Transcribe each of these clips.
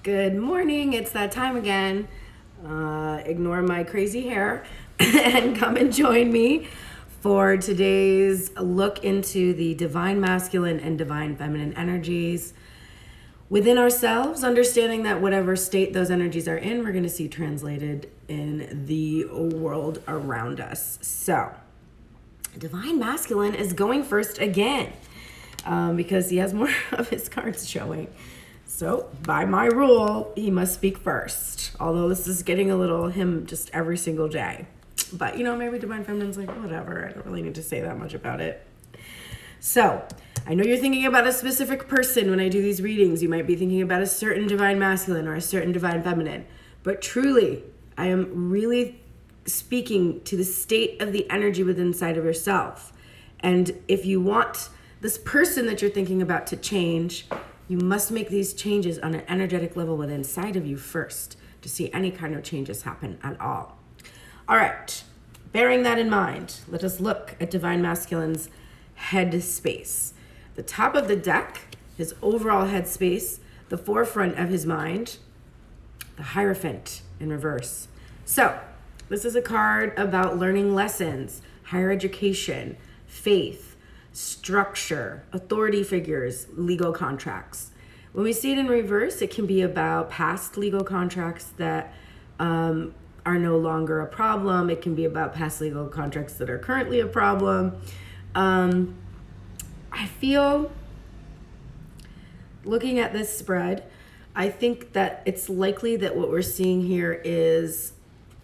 Good morning. It's that time again. Ignore my crazy hair and come and join me for today's look into the divine masculine and divine feminine energies within ourselves, understanding that whatever state those energies are in, we're going to see translated in the world around us. So, divine masculine is going first again because he has more of his cards showing. So, by my rule, he must speak first. Although this is getting a little him just every single day. But, maybe Divine Feminine's like, whatever, I don't really need to say that much about it. So, I know you're thinking about a specific person when I do these readings. You might be thinking about a certain Divine Masculine or a certain Divine Feminine. But truly, I am really speaking to the state of the energy within inside of yourself. And if you want this person that you're thinking about to change, you must make these changes on an energetic level within inside of you first to see any kind of changes happen at all. All right, bearing that in mind, let us look at Divine Masculine's head space. The top of the deck, his overall head space, the forefront of his mind, the Hierophant in reverse. So, this is a card about learning lessons, higher education, faith, structure, authority figures, legal contracts. When we see it in reverse, it can be about past legal contracts that are no longer a problem. It can be about past legal contracts that are currently a problem. I feel, looking at this spread, I think that it's likely that what we're seeing here is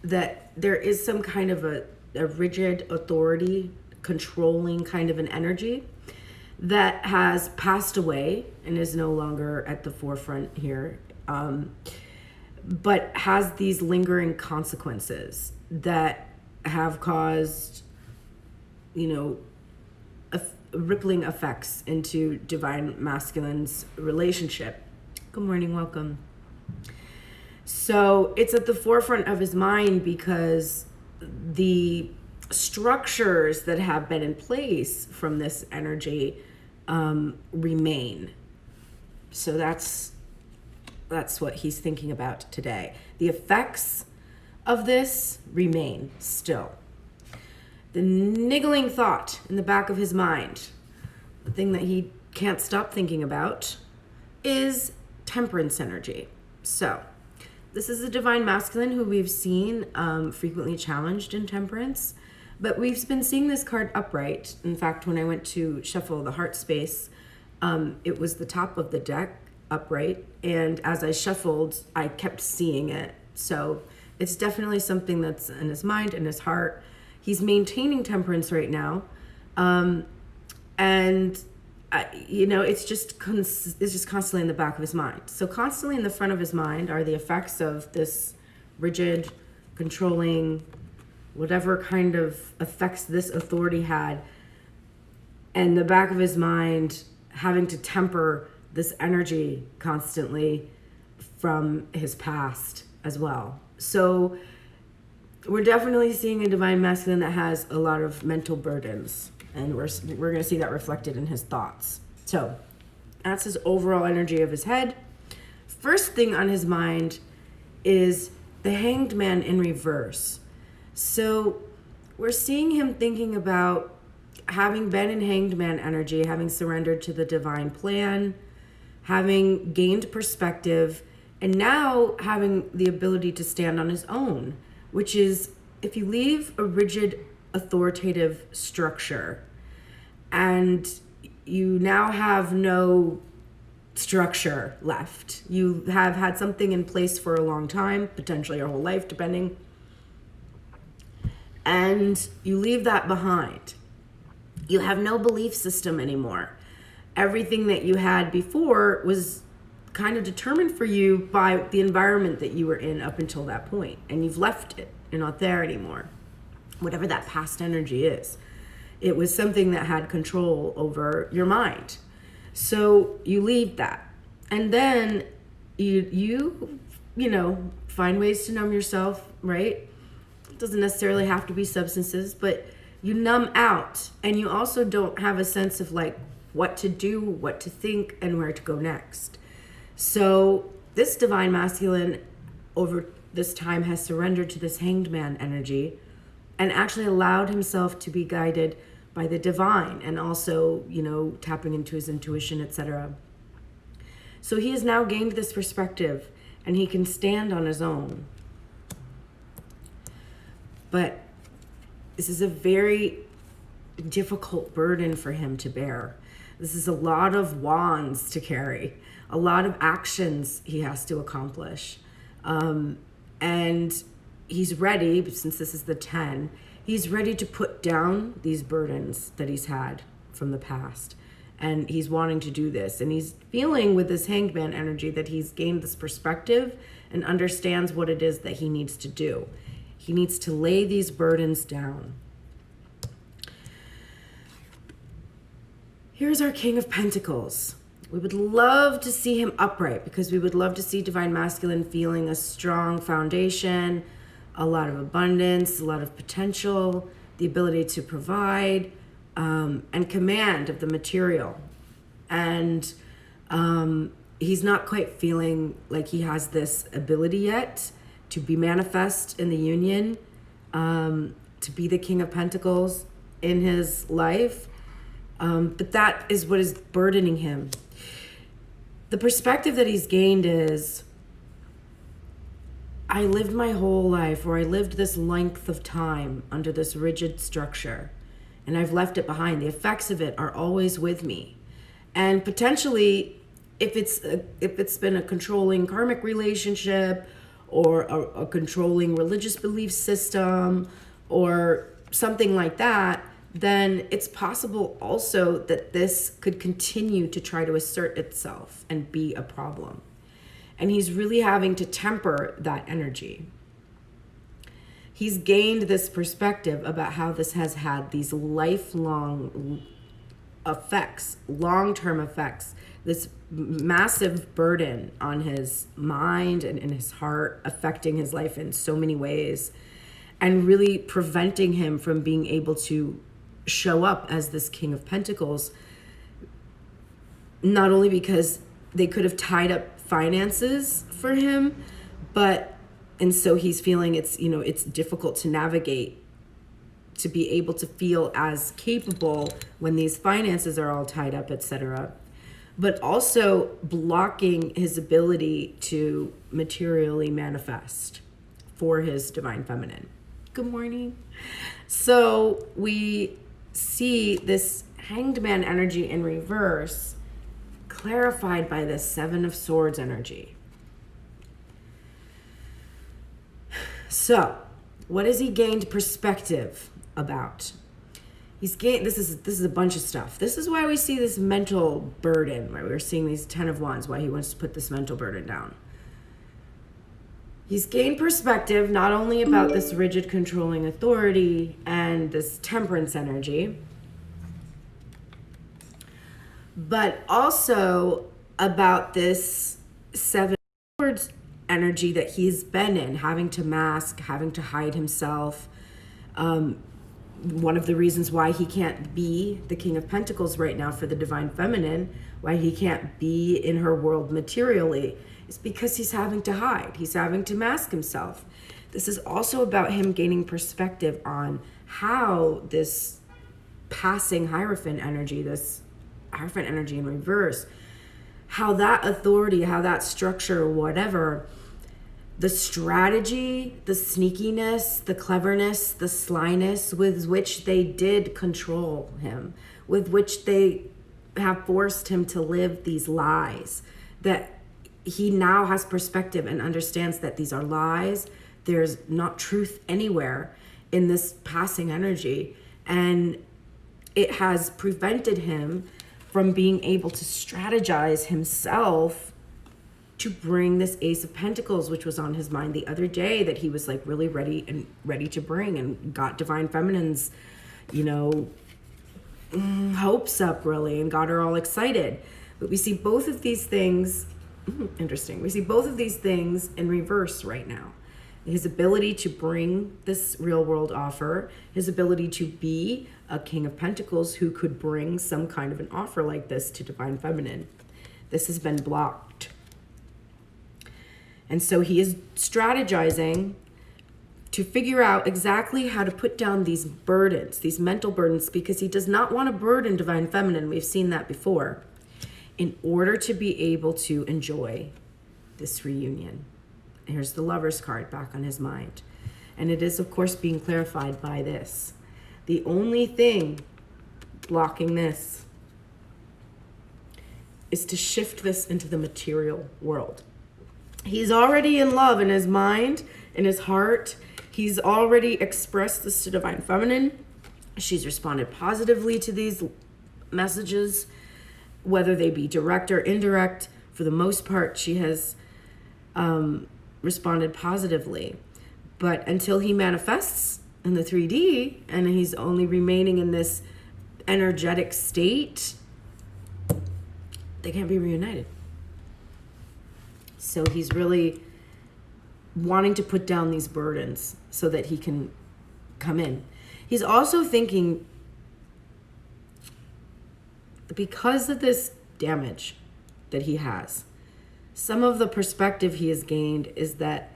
that there is some kind of a rigid authority controlling kind of an energy that has passed away and is no longer at the forefront here, but has these lingering consequences that have caused, rippling effects into Divine Masculine's relationship. Good morning, welcome. So it's at the forefront of his mind because the structures that have been in place from this energy remain. So that's what he's thinking about today. The effects of this remain still. The niggling thought in the back of his mind, the thing that he can't stop thinking about, is temperance energy. So this is a Divine Masculine who we've seen frequently challenged in temperance. But we've been seeing this card upright. In fact, when I went to shuffle the heart space, it was the top of the deck upright. And as I shuffled, I kept seeing it. So it's definitely something that's in his mind and his heart. He's maintaining temperance right now. It's just constantly in the back of his mind. So constantly in the front of his mind are the effects of this rigid, controlling, whatever kind of effects this authority had, and the back of his mind having to temper this energy constantly from his past as well. So we're definitely seeing a Divine Masculine that has a lot of mental burdens, and we're going to see that reflected in his thoughts. So that's his overall energy of his head. First thing on his mind is the Hanged Man in reverse. So we're seeing him thinking about having been in Hanged Man energy, having surrendered to the divine plan, having gained perspective, and now having the ability to stand on his own, which is if you leave a rigid authoritative structure and you now have no structure left. You have had something in place for a long time, potentially your whole life, depending, and you leave that behind. You have no belief system anymore. Everything that you had before was kind of determined for you by the environment that you were in up until that point, and you've left it. You're not there anymore. Whatever that past energy is, it was something that had control over your mind. So you leave that, and then you find ways to numb yourself, right? It doesn't necessarily have to be substances, but you numb out, and you also don't have a sense of like what to do, what to think, and where to go next. So this divine masculine over this time has surrendered to this hanged man energy and actually allowed himself to be guided by the divine, and also, tapping into his intuition, etc. So he has now gained this perspective and he can stand on his own. But this is a very difficult burden for him to bear. This is a lot of wands to carry, a lot of actions he has to accomplish. And he's ready, since this is the 10, he's ready to put down these burdens that he's had from the past. And he's wanting to do this. And he's feeling with this hanged man energy that he's gained this perspective and understands what it is that he needs to do. He needs to lay these burdens down. Here's our King of Pentacles. We would love to see him upright, because we would love to see divine masculine feeling a strong foundation, a lot of abundance, a lot of potential, the ability to provide, and command of the material. And he's not quite feeling like he has this ability yet to be manifest in the union, to be the King of Pentacles in his life. But that is what is burdening him. The perspective that he's gained is, I lived my whole life, or I lived this length of time under this rigid structure, and I've left it behind. The effects of it are always with me. And potentially, if it's been a controlling karmic relationship, or a controlling religious belief system, or something like that, then it's possible also that this could continue to try to assert itself and be a problem. And he's really having to temper that energy. He's gained this perspective about how this has had these lifelong effects, long-term effects, this massive burden on his mind and in his heart, affecting his life in so many ways, and really preventing him from being able to show up as this King of Pentacles, not only because they could have tied up finances for him, and so he's feeling it's difficult to navigate, to be able to feel as capable when these finances are all tied up, etc. But also blocking his ability to materially manifest for his divine feminine. Good morning. So we see this hanged man energy in reverse, clarified by this 7 of Swords energy. So, what has he gained perspective about? He's gained, this is a bunch of stuff. This is why we see this mental burden, right? We're seeing these 10 of Wands, why he wants to put this mental burden down. He's gained perspective not only about this rigid controlling authority and this temperance energy, but also about this 7 Swords energy that he's been in, having to mask, having to hide himself. One of the reasons why he can't be the King of Pentacles right now for the divine feminine, why he can't be in her world materially, is because he's having to hide. He's having to mask himself. This is also about him gaining perspective on how this passing Hierophant energy, this Hierophant energy in reverse, how that authority, how that structure, whatever, the strategy, the sneakiness, the cleverness, the slyness with which they did control him, with which they have forced him to live these lies, that he now has perspective and understands that these are lies. There's not truth anywhere in this passing energy. And it has prevented him from being able to strategize himself to bring this Ace of Pentacles, which was on his mind the other day, that he was like really ready to bring, and got divine feminine's, hopes up really, and got her all excited. But we see both of these things, interesting. We see both of these things in reverse right now. His ability to bring this real world offer, his ability to be a King of Pentacles who could bring some kind of an offer like this to divine feminine. This has been blocked. And so he is strategizing to figure out exactly how to put down these burdens, these mental burdens, because he does not want to burden Divine Feminine. We've seen that before, in order to be able to enjoy this reunion. Here's the Lover's card back on his mind. And it is, of course, being clarified by this. The only thing blocking this is to shift this into the material world. He's already in love in his mind, in his heart. He's already expressed this to Divine Feminine. She's responded positively to these messages, whether they be direct or indirect. For the most part, she has responded positively. But until he manifests in the 3D and he's only remaining in this energetic state, they can't be reunited. So he's really wanting to put down these burdens so that he can come in. He's also thinking, because of this damage that he has, some of the perspective he has gained is that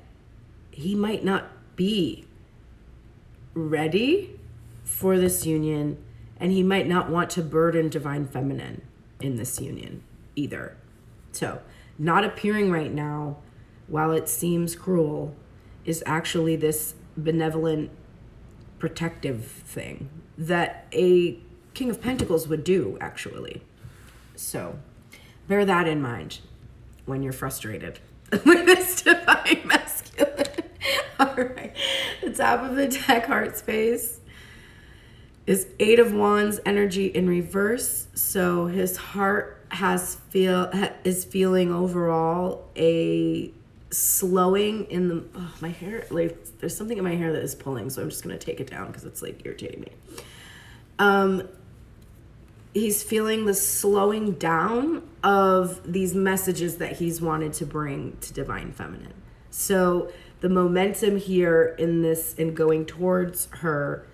he might not be ready for this union, and he might not want to burden Divine Feminine in this union either. So, not appearing right now, while it seems cruel, is actually this benevolent, protective thing that a King of Pentacles would do, actually. So, bear that in mind when you're frustrated with this Divine Masculine. All right. The top of the deck, heart space, is 8 of Wands energy in reverse. So his heart is feeling overall a slowing in the my hair. Like, there's something in my hair that is pulling, so I'm just gonna take it down because it's like irritating me. He's feeling the slowing down of these messages that he's wanted to bring to Divine Feminine. So the momentum here in going towards her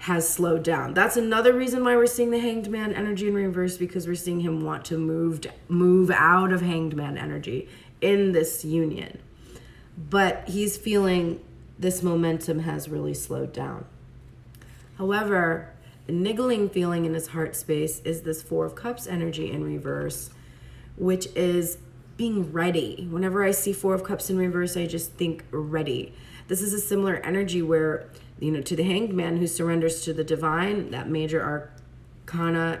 has slowed down. That's another reason why we're seeing the Hanged Man energy in reverse, because we're seeing him want to move out of Hanged Man energy in this union. But he's feeling this momentum has really slowed down. However, the niggling feeling in his heart space is this 4 of Cups energy in reverse, which is being ready. Whenever I see 4 of Cups in reverse, I just think ready. This is a similar energy where, to the Hanged Man who surrenders to the divine, that major arcana,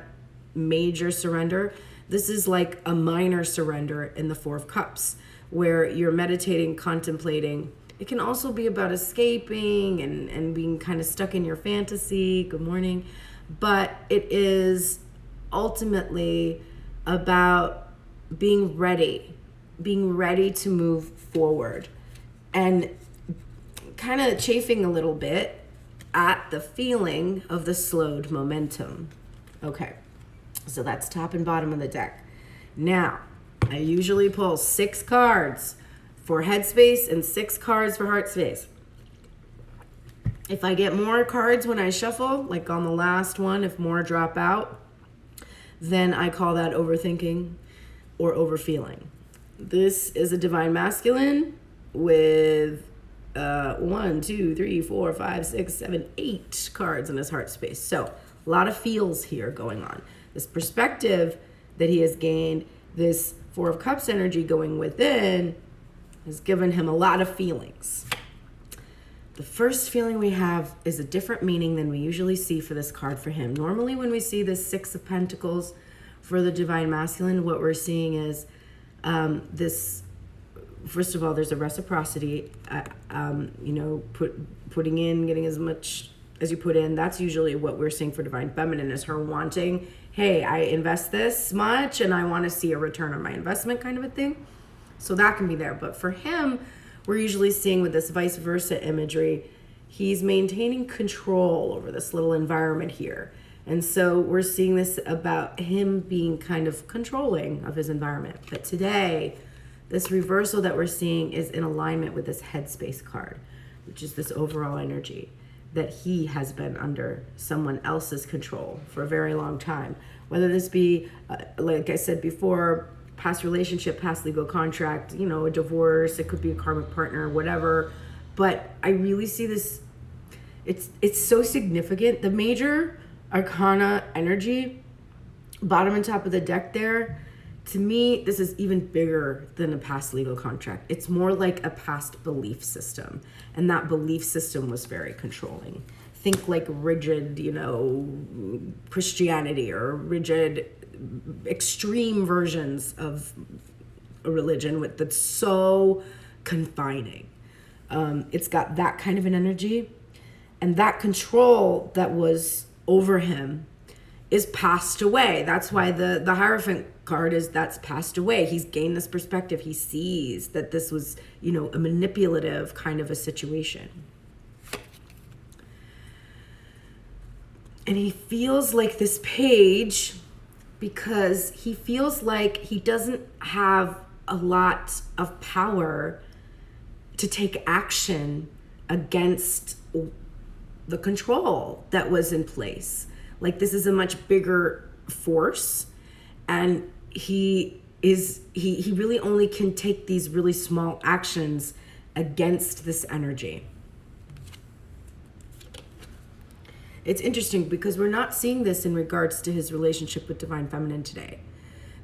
major surrender. This is like a minor surrender in the 4 of Cups, where you're meditating, contemplating. It can also be about escaping and being kind of stuck in your fantasy. Good morning. But it is ultimately about being ready to move forward, and kind of chafing a little bit at the feeling of the slowed momentum. Okay, so that's top and bottom of the deck. Now, I usually pull 6 cards for headspace and 6 cards for heart space. If I get more cards when I shuffle, like on the last one, if more drop out, then I call that overthinking or overfeeling. This is a Divine Masculine with 1, 2, 3, 4, 5, 6, 7, 8 cards in his heart space. So a lot of feels here going on. This perspective that he has gained, this 4 of Cups energy going within, has given him a lot of feelings. The first feeling we have is a different meaning than we usually see for this card for him. Normally when we see this 6 of Pentacles for the Divine Masculine, what we're seeing is this, first of all, there's a reciprocity, putting in, getting as much as you put in. That's usually what we're seeing for Divine Feminine, is her wanting, hey, I invest this much and I want to see a return on my investment, kind of a thing. So that can be there. But for him, we're usually seeing with this vice versa imagery, he's maintaining control over this little environment here. And so we're seeing this about him being kind of controlling of his environment. But today, this reversal that we're seeing is in alignment with this headspace card, which is this overall energy that he has been under someone else's control for a very long time. Whether this be, like I said before, past relationship, past legal contract, you know, a divorce, it could be a karmic partner, whatever. But I really see this, it's so significant. The major arcana energy, bottom and top of the deck there, to me, this is even bigger than a past legal contract. It's more like a past belief system. And that belief system was very controlling. Think like rigid, you know, Christianity, or rigid, extreme versions of a religion that's so confining. It's got that kind of an energy. And that control that was over him is passed away. That's why the Hierophant card is that's passed away. He's gained this perspective. He sees that this was, you know, a manipulative kind of a situation. And he feels like this page because he feels like he doesn't have a lot of power to take action against the control that was in place. Like, this is a much bigger force, and he really only can take these really small actions against this energy. It's interesting because we're not seeing this in regards to his relationship with Divine Feminine today.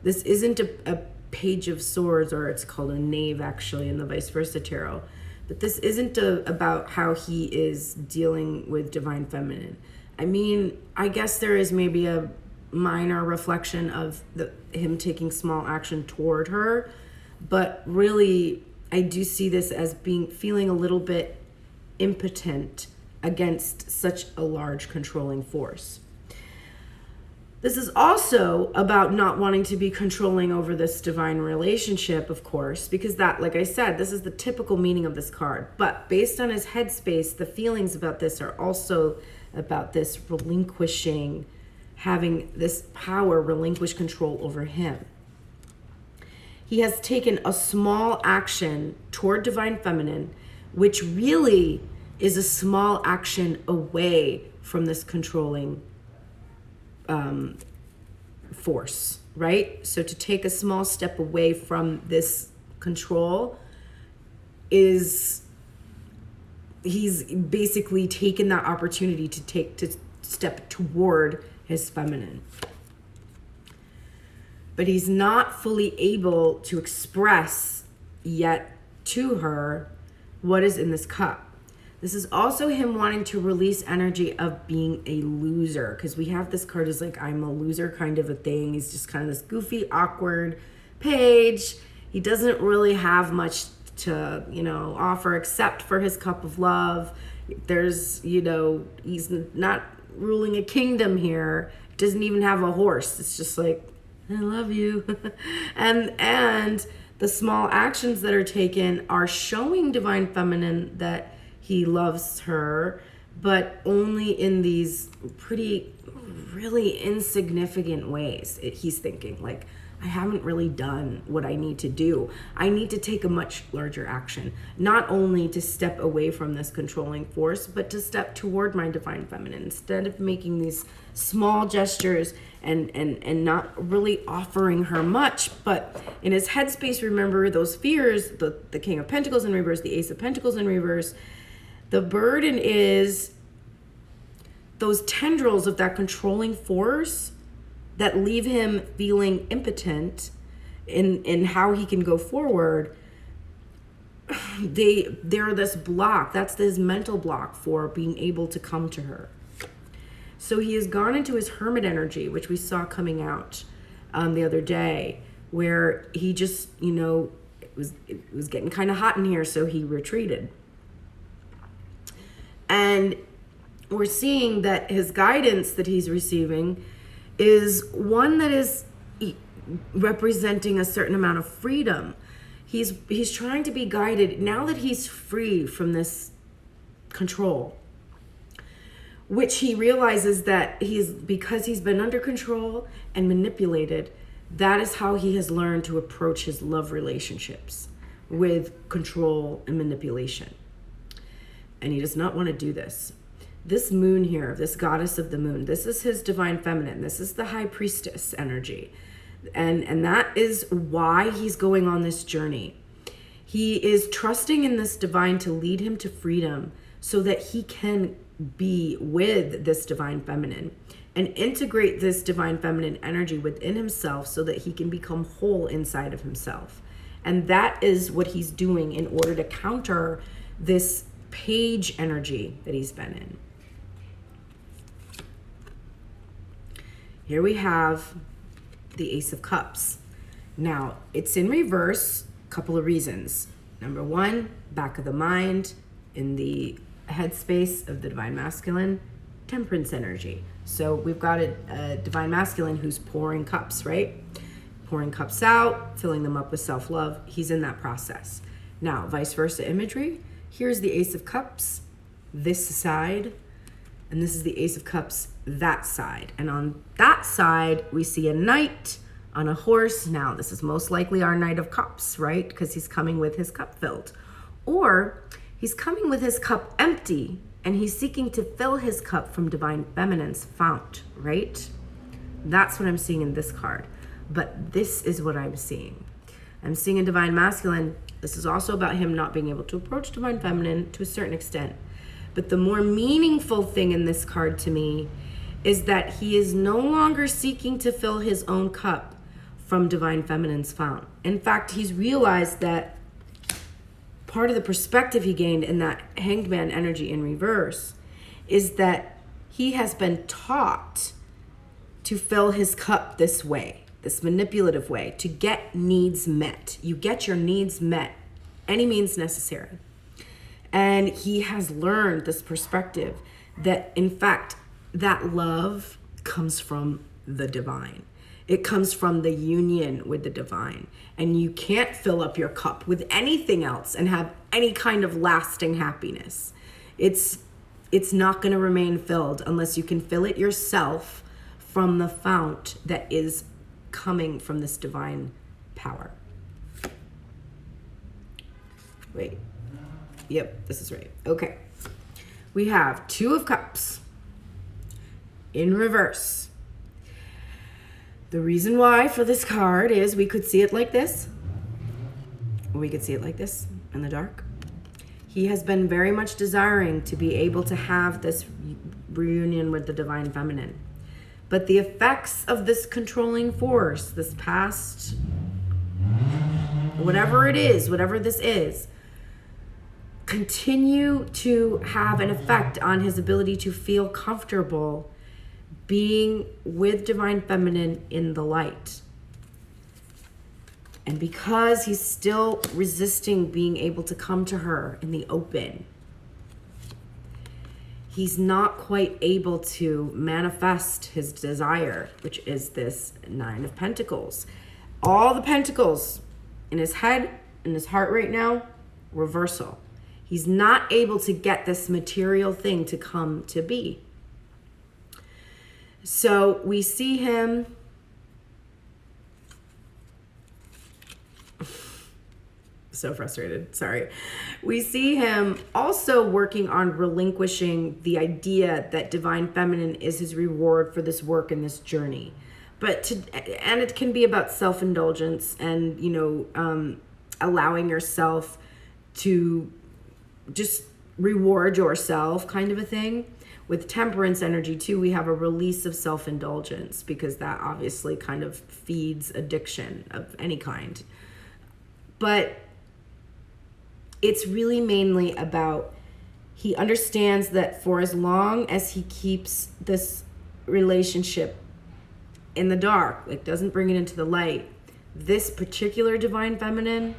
This isn't a Page of Swords, or it's called a Knave actually in the Vice Versa Tarot. But this isn't about how he is dealing with Divine Feminine. I mean, I guess there is maybe a minor reflection of him taking small action toward her, but really I do see this as feeling a little bit impotent against such a large controlling force. This is also about not wanting to be controlling over this divine relationship, of course, because that, like I said, this is the typical meaning of this card. But based on his headspace, the feelings about this are also about this relinquishing, having this power relinquish control over him. He has taken a small action toward Divine Feminine, which really is a small action away from this controlling force, right? So to take a small step away from this control he's basically taken that opportunity to step toward his feminine. But he's not fully able to express yet to her what is in this cup. This is also him wanting to release energy of being a loser, because we have this card as like, I'm a loser kind of a thing. He's just kind of this goofy, awkward page. He doesn't really have much to, you know, offer except for his cup of love. There's, you know, he's not ruling a kingdom here. Doesn't even have a horse. It's just like, I love you. and the small actions that are taken are showing Divine Feminine that he loves her, but only in these really insignificant ways. He's thinking like, I haven't really done what I need to do. I need to take a much larger action, not only to step away from this controlling force, but to step toward my Divine Feminine instead of making these small gestures and not really offering her much. But in his headspace, remember those fears, the King of Pentacles in reverse, the Ace of Pentacles in reverse. The burden is those tendrils of that controlling force that leave him feeling impotent in how he can go forward. They're this block. That's his mental block for being able to come to her. So he has gone into his hermit energy, which we saw coming out the other day, where he just, you know, it was getting kind of hot in here, so he retreated. And we're seeing that his guidance that he's receiving is one that is representing a certain amount of freedom. He's trying to be guided now that he's free from this control, which he realizes that because he's been under control and manipulated, that is how he has learned to approach his love relationships, with control and manipulation. And he does not want to do this. This moon here, this goddess of the moon, this is his Divine Feminine. This is the High Priestess energy. And that is why he's going on this journey. He is trusting in this divine to lead him to freedom so that he can be with this divine feminine and integrate this divine feminine energy within himself so that he can become whole inside of himself. And that is what he's doing in order to counter this page energy that he's been in. Here we have the Ace of Cups. Now, it's in reverse, a couple of reasons. Number one, back of the mind, in the headspace of the divine masculine, temperance energy. So we've got a divine masculine who's pouring cups, right? Pouring cups out, filling them up with self-love. He's in that process. Now, vice versa imagery. Here's the Ace of Cups, this side, and this is the Ace of Cups, that side. And on that side, we see a knight on a horse. Now, this is most likely our Knight of Cups, right? Because he's coming with his cup filled. Or he's coming with his cup empty, and he's seeking to fill his cup from divine feminine's fount, right? That's what I'm seeing in this card. But this is what I'm seeing. I'm seeing a divine masculine. This is also about him not being able to approach divine feminine to a certain extent. But the more meaningful thing in this card to me is that he is no longer seeking to fill his own cup from divine feminine's fount. In fact, he's realized that part of the perspective he gained in that Hanged Man energy in reverse is that he has been taught to fill his cup this way, this manipulative way, to get needs met. You get your needs met, any means necessary. And he has learned this perspective that, in fact, that love comes from the divine. It comes from the union with the divine. And you can't fill up your cup with anything else and have any kind of lasting happiness. It's not going to remain filled unless you can fill it yourself from the fount that is coming from this divine power. Wait. Yep, this is right. Okay. We have Two of Cups in reverse. The reason why for this card is we could see it like this. We could see it like this in the dark. He has been very much desiring to be able to have this reunion with the divine feminine. But the effects of this controlling force, this past, whatever it is, whatever this is, continue to have an effect on his ability to feel comfortable being with divine feminine in the light. And because he's still resisting being able to come to her in the open, he's not quite able to manifest his desire, which is this Nine of Pentacles. All the pentacles in his head, in his heart right now, reversal. He's not able to get this material thing to come to be. So we see him so frustrated. Sorry. We see him also working on relinquishing the idea that divine feminine is his reward for this work and this journey. And it can be about self-indulgence and, allowing yourself to just reward yourself kind of a thing. With temperance energy too, we have a release of self-indulgence because that obviously kind of feeds addiction of any kind. But it's really mainly about, he understands that for as long as he keeps this relationship in the dark, like doesn't bring it into the light, this particular divine feminine,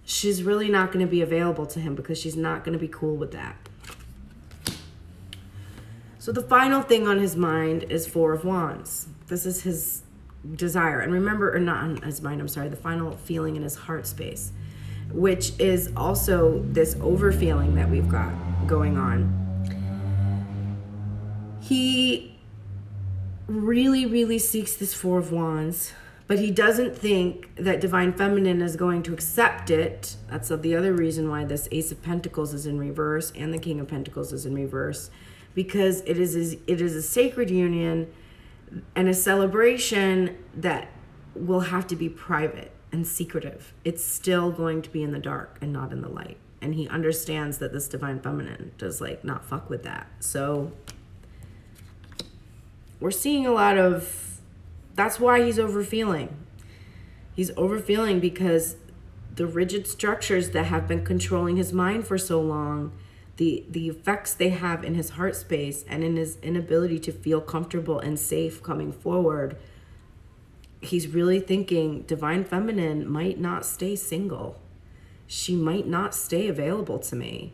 she's really not going to be available to him because she's not going to be cool with that. So the final thing on his mind is Four of Wands. This is his desire. And remember, or not on his mind, I'm sorry, the final feeling in his heart space, which is also this over-feeling that we've got going on. He really, really seeks this Four of Wands, but he doesn't think that divine feminine is going to accept it. That's the other reason why this Ace of Pentacles is in reverse and the King of Pentacles is in reverse, because it is a sacred union and a celebration that will have to be private and secretive. It's still going to be in the dark and not in the light. And he understands that this divine feminine does like not fuck with that. So we're seeing a lot of, that's why he's overfeeling. He's overfeeling because the rigid structures that have been controlling his mind for so long, the effects they have in his heart space and in his inability to feel comfortable and safe coming forward, he's really thinking divine feminine might not stay single. She might not stay available to me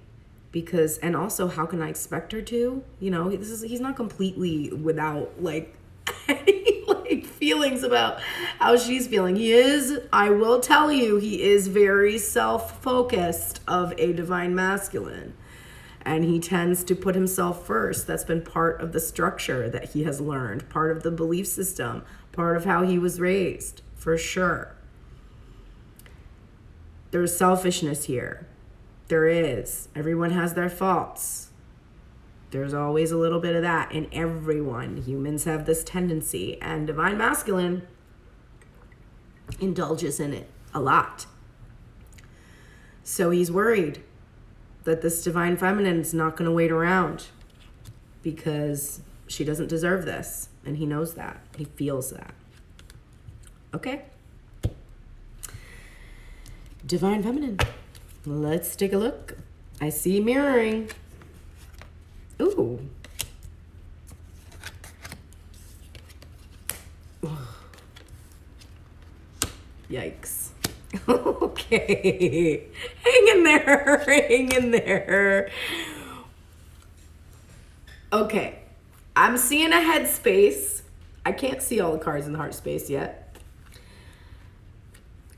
because, and also how can I expect her to? You know, he's not completely without like any like feelings about how she's feeling. He is, I will tell you, he is very self-focused of a divine masculine. And he tends to put himself first. That's been part of the structure that he has learned, part of the belief system, part of how he was raised, for sure. There's selfishness here. There is. Everyone has their faults. There's always a little bit of that in everyone. Humans have this tendency, and divine masculine indulges in it a lot. So he's worried that this divine feminine is not going to wait around because she doesn't deserve this. And he knows that. He feels that. Okay. Divine feminine. Let's take a look. I see mirroring. Ooh. Yikes. Okay. Hang in there. Hang in there. Okay. I'm seeing a headspace. I can't see all the cards in the heart space yet.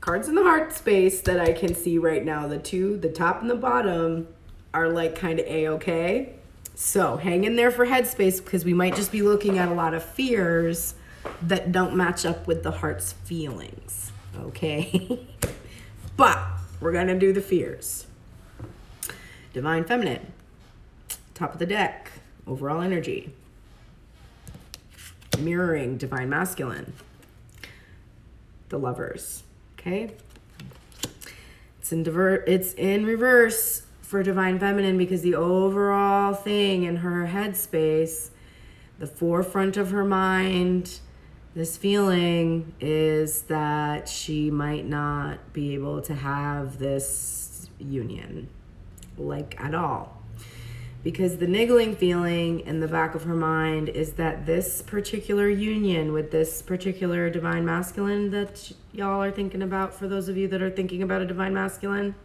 Cards in the heart space that I can see right now, the two, the top and the bottom, are like kind of A-okay. So hang in there for headspace because we might just be looking at a lot of fears that don't match up with the heart's feelings. Okay? But we're going to do the fears. Divine feminine. Top of the deck. Overall energy. Mirroring divine masculine. The lovers. Okay? It's in reverse for divine feminine because the overall thing in her headspace, the forefront of her mind, this feeling is that she might not be able to have this union, like at all. Because the niggling feeling in the back of her mind is that this particular union with this particular divine masculine that y'all are thinking about, for those of you that are thinking about a divine masculine,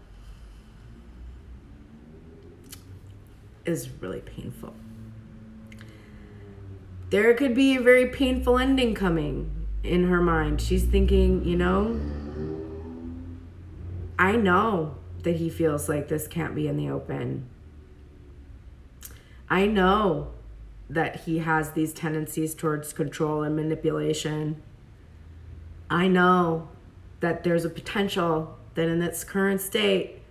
is really painful. There could be a very painful ending coming in her mind. She's thinking, you know, I know that he feels like this can't be in the open. I know that he has these tendencies towards control and manipulation. I know that there's a potential that in its current state,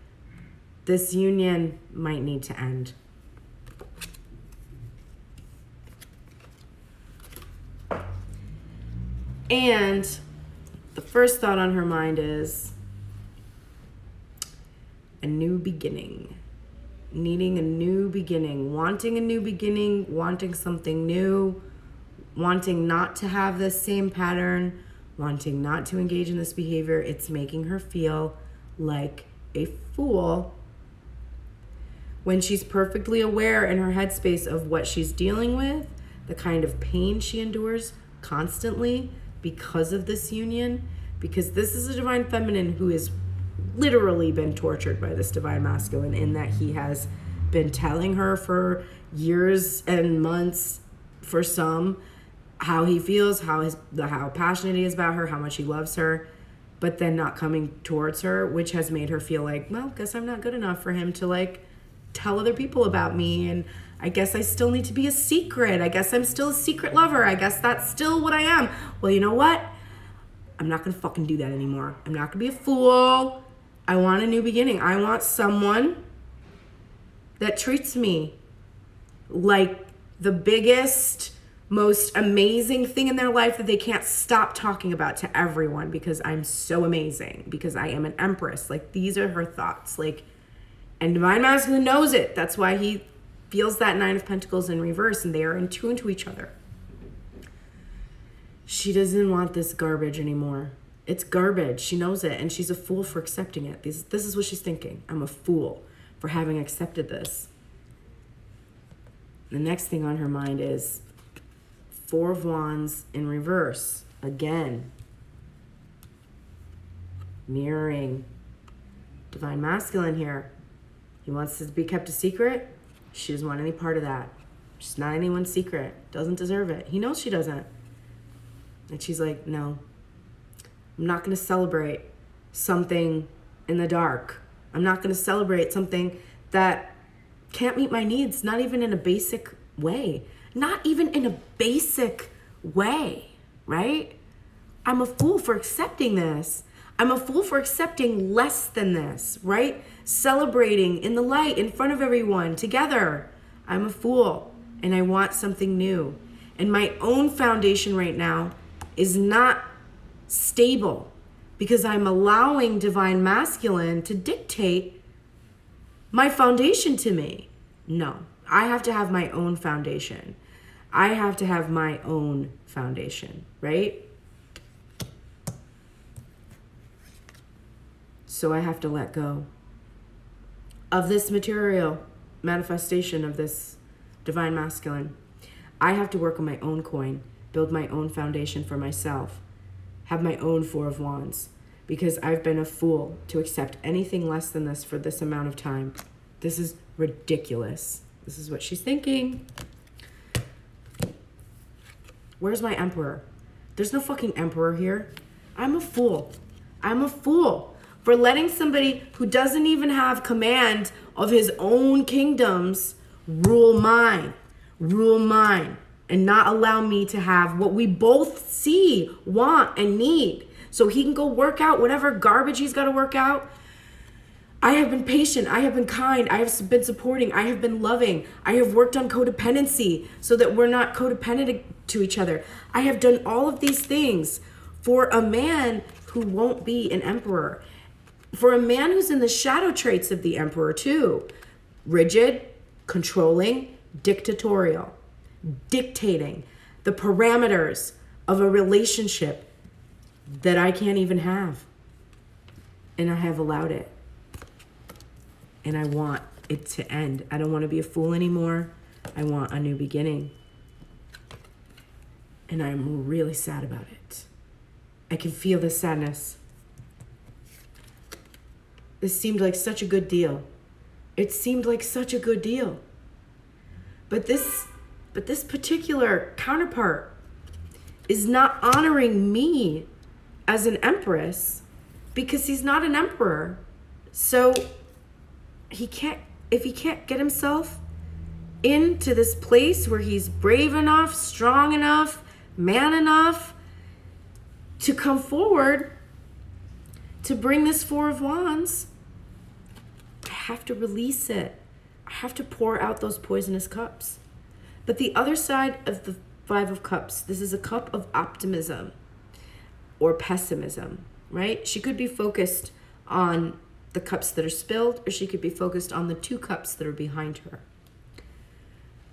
this union might need to end. And the first thought on her mind is a new beginning. Needing a new beginning, wanting a new beginning, wanting something new, wanting not to have this same pattern, wanting not to engage in this behavior. It's making her feel like a fool when she's perfectly aware in her headspace of what she's dealing with, the kind of pain she endures constantly because of this union, because this is a divine feminine who is literally been tortured by this divine masculine in that he has been telling her for years and months, for some, how he feels, how passionate he is about her, how much he loves her, but then not coming towards her, which has made her feel like, well, guess I'm not good enough for him to like tell other people about me, and I guess I still need to be a secret. I guess I'm still a secret lover. I guess that's still what I am. Well, you know what? I'm not gonna fucking do that anymore. I'm not gonna be a fool. I want a new beginning. I want someone that treats me like the biggest most amazing thing in their life that they can't stop talking about to everyone because I'm so amazing, because I am an empress. Like, these are her thoughts. Like, and Divine Masculine knows it. That's why he feels that Nine of Pentacles in reverse, and they are in tune to each other. She doesn't want this garbage anymore. It's garbage. She knows it, and she's a fool for accepting it. This is what she's thinking. I'm a fool for having accepted this. The next thing on her mind is Four of Wands in reverse. Again. Mirroring Divine Masculine here. He wants to be kept a secret. She doesn't want any part of that. She's not anyone's secret. Doesn't deserve it. He knows she doesn't. And she's like, no. I'm not going to celebrate something in the dark. I'm not going to celebrate something that can't meet my needs, not even in a basic way. Not even in a basic way, right? I'm a fool for accepting this. I'm a fool for accepting less than this, right? Celebrating in the light in front of everyone together. I'm a fool and I want something new. And my own foundation right now is not stable because I'm allowing Divine Masculine to dictate my foundation to me. No, I have to have my own foundation. I have to have my own foundation, right? So I have to let go of this material manifestation of this Divine Masculine. I have to work on my own coin, build my own foundation for myself, have my own Four of Wands, because I've been a fool to accept anything less than this for this amount of time. This is ridiculous. This is what she's thinking. Where's my Emperor? There's no fucking Emperor here. I'm a fool. I'm a fool for letting somebody who doesn't even have command of his own kingdoms rule mine, and not allow me to have what we both see, want, and need. So he can go work out whatever garbage he's got to work out. I have been patient. I have been kind. I have been supporting. I have been loving. I have worked on codependency so that we're not codependent to each other. I have done all of these things for a man who won't be an emperor. For a man who's in the shadow traits of the emperor too. Rigid, controlling, dictatorial, dictating the parameters of a relationship that I can't even have. And I have allowed it. And I want it to end. I don't want to be a fool anymore. I want a new beginning. And I'm really sad about it. I can feel the sadness. This seemed like such a good deal. It seemed like such a good deal. But this particular counterpart is not honoring me as an empress because he's not an emperor. So if he can't get himself into this place where he's brave enough, strong enough, man enough to come forward to bring this Four of Wands, I have to release it. I have to pour out those poisonous cups. But the other side of the Five of Cups, this is a cup of optimism or pessimism, right? She could be focused on the cups that are spilled, or she could be focused on the two cups that are behind her.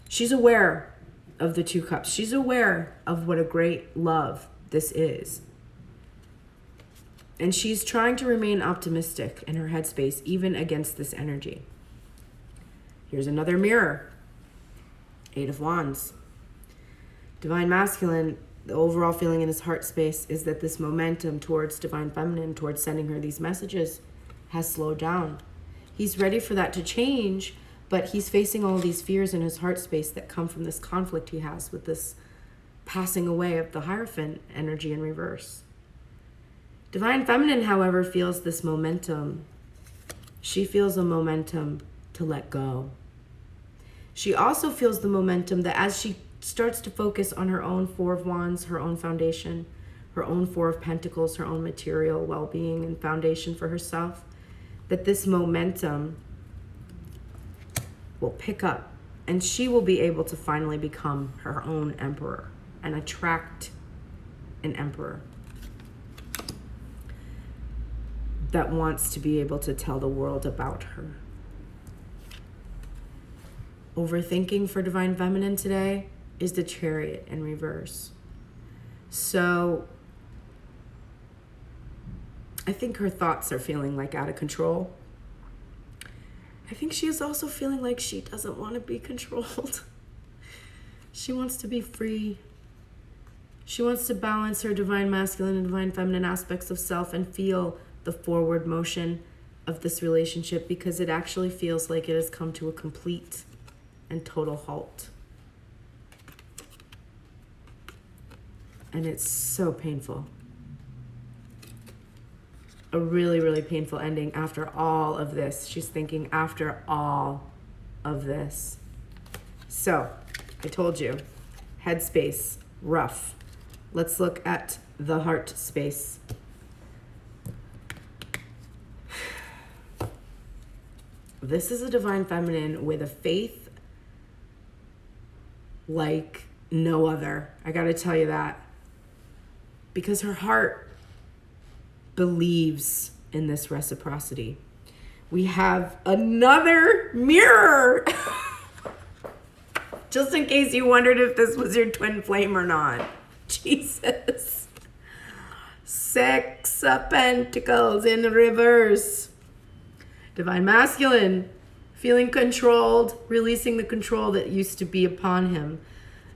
She's aware of the two cups. She's aware of what a great love this is. And she's trying to remain optimistic in her headspace, even against this energy. Here's another mirror. Eight of Wands. Divine Masculine, the overall feeling in his heart space is that this momentum towards Divine Feminine, towards sending her these messages, has slowed down. He's ready for that to change, but he's facing all these fears in his heart space that come from this conflict he has with this passing away of the Hierophant energy in reverse. Divine Feminine, however, feels this momentum. She feels a momentum to let go. She also feels the momentum that as she starts to focus on her own Four of Wands, her own foundation, her own Four of Pentacles, her own material well-being and foundation for herself, that this momentum will pick up And she will be able to finally become her own emperor and attract an emperor that wants to be able to tell the world about her. Overthinking for Divine Feminine today is the Chariot in reverse. So I think her thoughts are feeling like out of control. I think she is also feeling like she doesn't want to be controlled. She wants to be free. She wants to balance her divine masculine and divine feminine aspects of self and feel the forward motion of this relationship, because it actually feels like it has come to a complete and total halt. And it's so painful. A really, really painful ending after all of this. She's thinking after all of this. So, I told you, headspace, rough. Let's look at the heart space. This is a divine feminine with a faith like no other. I gotta tell you that. Because her heart believes in this reciprocity. We have another mirror. Just in case you wondered if this was your twin flame or not. Jesus. 6 of Pentacles in reverse. Divine masculine, feeling controlled, releasing the control that used to be upon him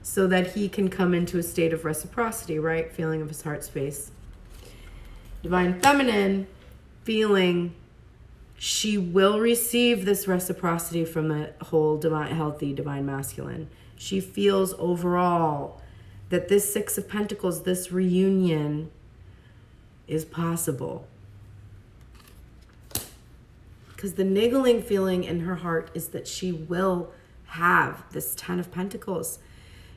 so that he can come into a state of reciprocity, right? Feeling of his heart space. Divine feminine, feeling she will receive this reciprocity from the whole divine, healthy divine masculine. She feels overall that this 6 of Pentacles, this reunion, is possible. Because the niggling feeling in her heart is that she will have this 10 of Pentacles.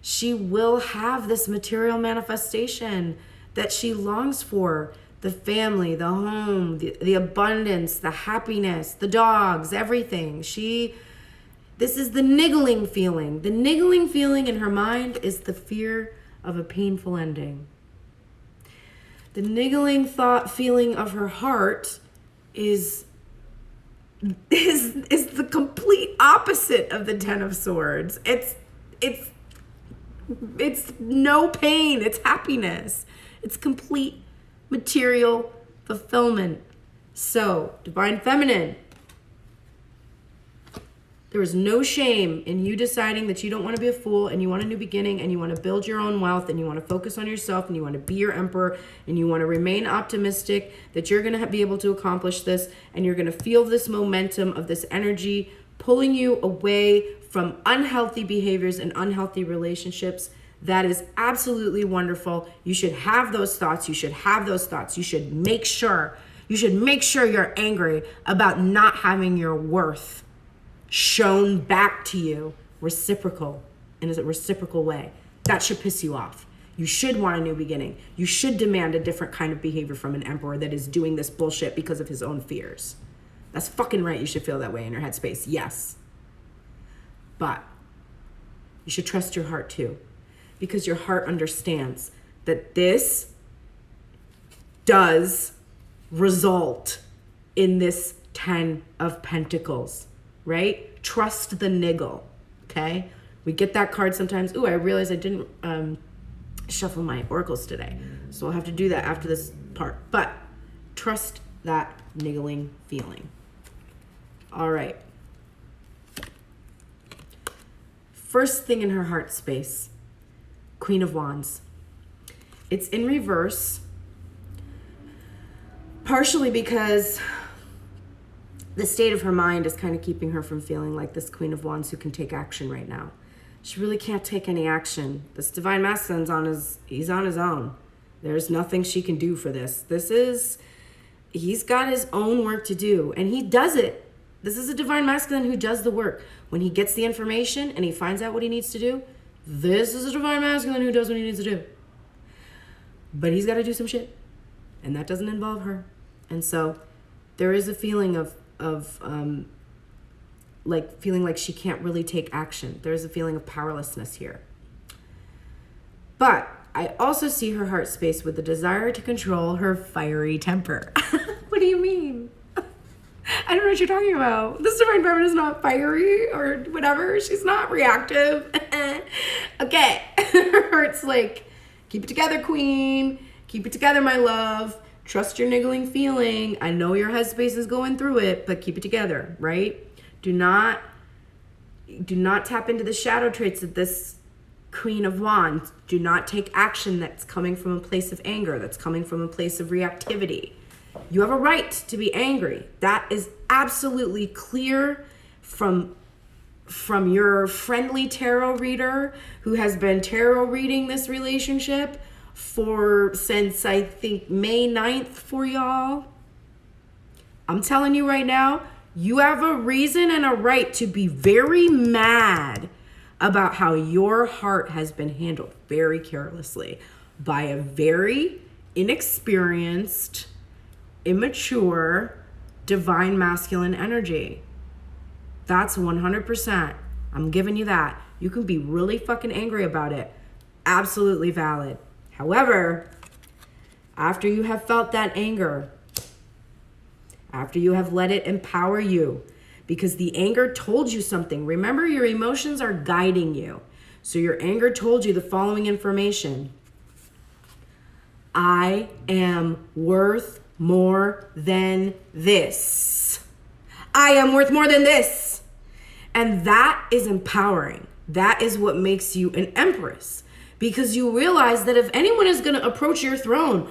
She will have this material manifestation that she longs for. The family, the home, the abundance, the happiness, the dogs, everything. This is the niggling feeling. The niggling feeling in her mind is the fear of a painful ending. The niggling feeling of her heart is the complete opposite of the 10 of Swords. It's no pain, it's happiness. It's complete material fulfillment. So, divine feminine, there is no shame in you deciding that you don't want to be a fool and you want a new beginning and you want to build your own wealth and you want to focus on yourself and you want to be your emperor and you want to remain optimistic that you're going to be able to accomplish this, and you're going to feel this momentum of this energy pulling you away from unhealthy behaviors and unhealthy relationships. That is absolutely wonderful. You should have those thoughts. You should have those thoughts. You should make sure you're angry about not having your worth shown back to you in a reciprocal way. That should piss you off. You should want a new beginning. You should demand a different kind of behavior from an emperor that is doing this bullshit because of his own fears. That's fucking right. You should feel that way in your headspace. Yes. But you should trust your heart too. Because your heart understands that this does result in this 10 of Pentacles, right? Trust the niggle, okay? We get that card sometimes. Ooh, I realized I didn't shuffle my oracles today. So I'll have to do that after this part. But trust that niggling feeling. All right. First thing in her heart space. Queen of Wands. It's in reverse, partially because the state of her mind is kind of keeping her from feeling like this Queen of Wands who can take action right now. She really can't take any action. This divine masculine's he's on his own. There's nothing she can do for this. He's got his own work to do, and he does it. This is a divine masculine who does the work. When he gets the information and he finds out what he needs to do, this is a divine masculine who does what he needs to do. But he's got to do some shit. And that doesn't involve her. And so there is a feeling of like feeling like she can't really take action. There's a feeling of powerlessness here. But I also see her heart space with the desire to control her fiery temper. What do you mean? I don't know what you're talking about. This divine feminine is not fiery or whatever. She's not reactive. Okay. Her heart's like, keep it together, queen. Keep it together, my love. Trust your niggling feeling. I know your headspace is going through it, but keep it together, right? Do not tap into the shadow traits of this Queen of Wands. Do not take action that's coming from a place of anger, that's coming from a place of reactivity. You have a right to be angry. That is absolutely clear from your friendly tarot reader who has been tarot reading this relationship since I think May 9th for y'all. I'm telling you right now, you have a reason and a right to be very mad about how your heart has been handled very carelessly by a very inexperienced, immature, divine masculine energy. That's 100%. I'm giving you that. You can be really fucking angry about it. Absolutely valid. However, after you have felt that anger, after you have let it empower you, because the anger told you something. Remember, your emotions are guiding you. So your anger told you the following information. I am worth more than this. I am worth more than this. And that is empowering. That is what makes you an empress. Because you realize that if anyone is going to approach your throne,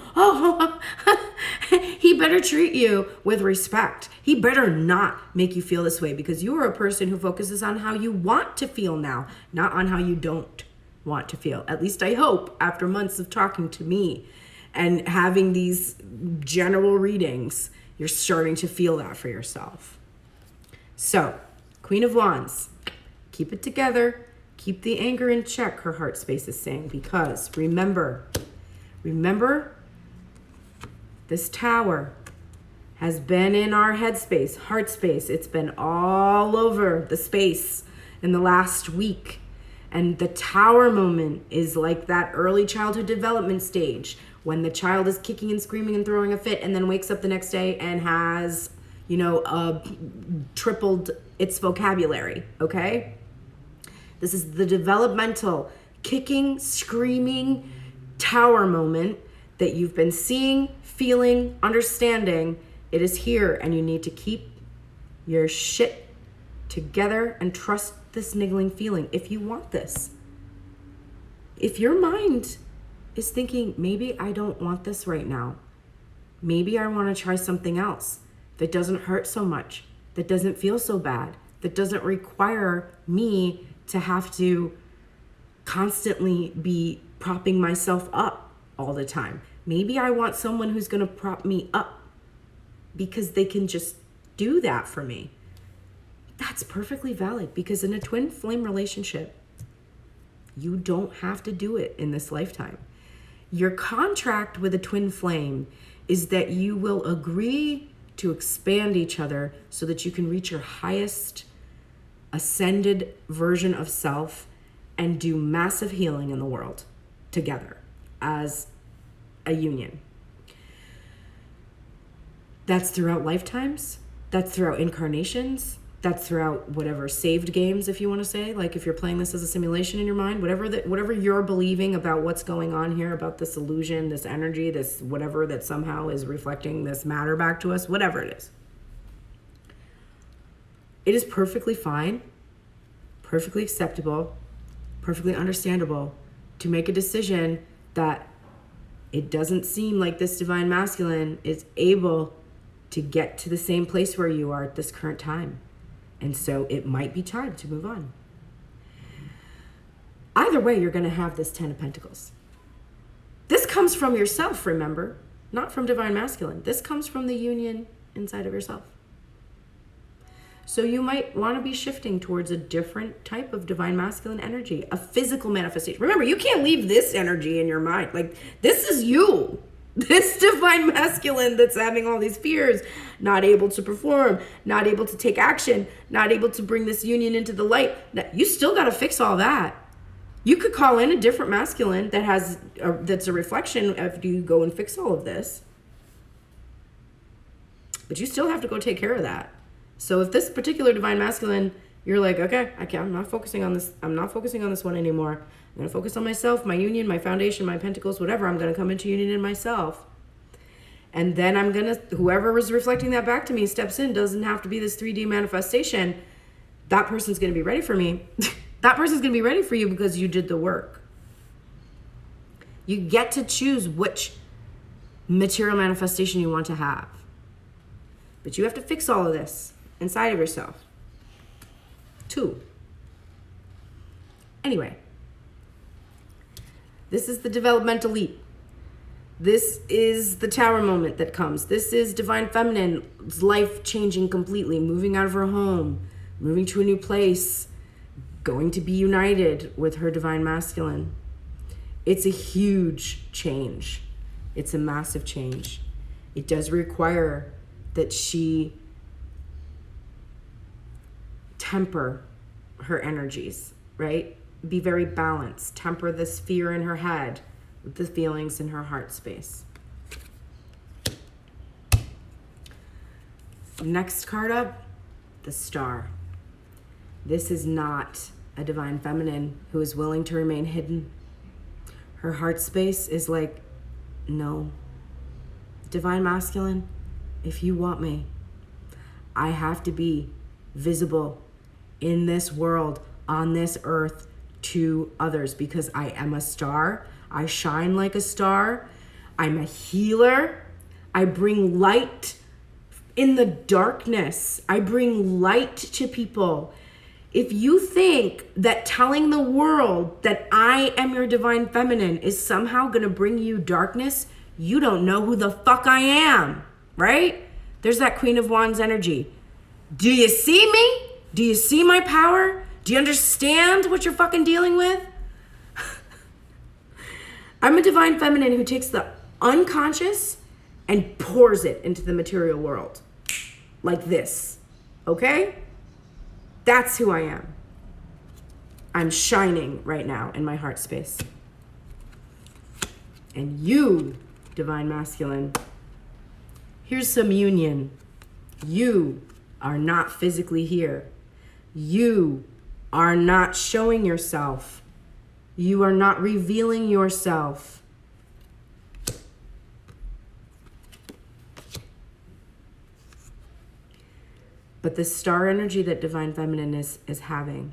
he better treat you with respect. He better not make you feel this way, because you are a person who focuses on how you want to feel now, not on how you don't want to feel. At least I hope, after months of talking to me and having these general readings, you're starting to feel that for yourself. So, Queen of Wands, keep it together. Keep the anger in check, her heart space is saying, because remember, this tower has been in our head space, heart space. It's been all over the space in the last week. And the tower moment is like that early childhood development stage when the child is kicking and screaming and throwing a fit and then wakes up the next day and has, tripled its vocabulary, okay? This is the developmental, kicking, screaming tower moment that you've been seeing, feeling, understanding. It is here, and you need to keep your shit together and trust this niggling feeling if you want this. If your mind is thinking, maybe I don't want this right now. Maybe I want to try something else that doesn't hurt so much, that doesn't feel so bad, that doesn't require me to have to constantly be propping myself up all the time. Maybe I want someone who's going to prop me up because they can just do that for me. That's perfectly valid, because in a twin flame relationship, you don't have to do it in this lifetime. Your contract with a twin flame is that you will agree to expand each other so that you can reach your highest ascended version of self and do massive healing in the world together as a union. That's throughout lifetimes. That's throughout incarnations. That's throughout whatever saved games, if you want to say, like if you're playing this as a simulation in your mind, whatever you're believing about what's going on here, about this illusion, this energy, this whatever that somehow is reflecting this matter back to us, whatever it is. It is perfectly fine, perfectly acceptable, perfectly understandable to make a decision that it doesn't seem like this divine masculine is able to get to the same place where you are at this current time. And so it might be time to move on. Either way, you're going to have this 10 of Pentacles. This comes from yourself, remember, not from divine masculine. This comes from the union inside of yourself. So you might want to be shifting towards a different type of divine masculine energy, a physical manifestation. Remember, you can't leave this energy in your mind. Like, this is you. This divine masculine that's having all these fears, not able to perform, not able to take action, not able to bring this union into the light, you still got to fix all that. You could call in a different masculine that's a reflection after you go and fix all of this. But you still have to go take care of that. So if this particular divine masculine, you're like, okay, I'm not focusing on this. I'm not focusing on this one anymore. I'm going to focus on myself, my union, my foundation, my pentacles, whatever. I'm going to come into union in myself. And then whoever was reflecting that back to me steps in. Doesn't have to be this 3D manifestation. That person's going to be ready for me. That person's going to be ready for you because you did the work. You get to choose which material manifestation you want to have. But you have to fix all of this inside of yourself. 2. Anyway, this is the developmental leap. This is the tower moment that comes. This is divine feminine's life changing completely, moving out of her home, moving to a new place, going to be united with her divine masculine. It's a huge change. It's a massive change. It does require that she temper her energies, right? Be very balanced. Temper this fear in her head with the feelings in her heart space. Next card up, the Star. This is not a divine feminine who is willing to remain hidden. Her heart space is like, no. Divine masculine, if you want me, I have to be visible in this world, on this earth, to others, because I am a star. I shine like a star. I'm a healer. I bring light in the darkness. I bring light to people. If you think that telling the world that I am your divine feminine is somehow going to bring you darkness, you don't know who the fuck I am, right? There's that Queen of Wands energy. Do you see me? Do you see my power? Do you understand what you're fucking dealing with? I'm a divine feminine who takes the unconscious and pours it into the material world. Like this, okay? That's who I am. I'm shining right now in my heart space. And you, divine masculine, here's some union. You are not physically here. You are not showing yourself. You are not revealing yourself. But the star energy that divine feminine is having,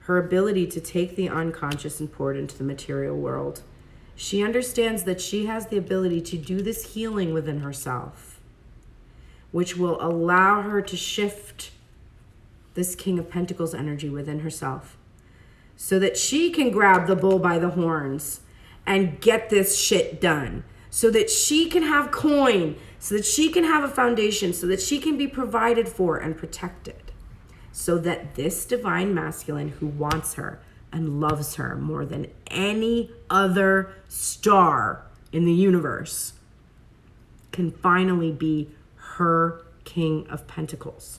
her ability to take the unconscious and pour it into the material world, she understands that she has the ability to do this healing within herself, which will allow her to shift this King of Pentacles energy within herself so that she can grab the bull by the horns and get this shit done, so that she can have coin, so that she can have a foundation, so that she can be provided for and protected, so that this divine masculine who wants her and loves her more than any other star in the universe can finally be her King of Pentacles.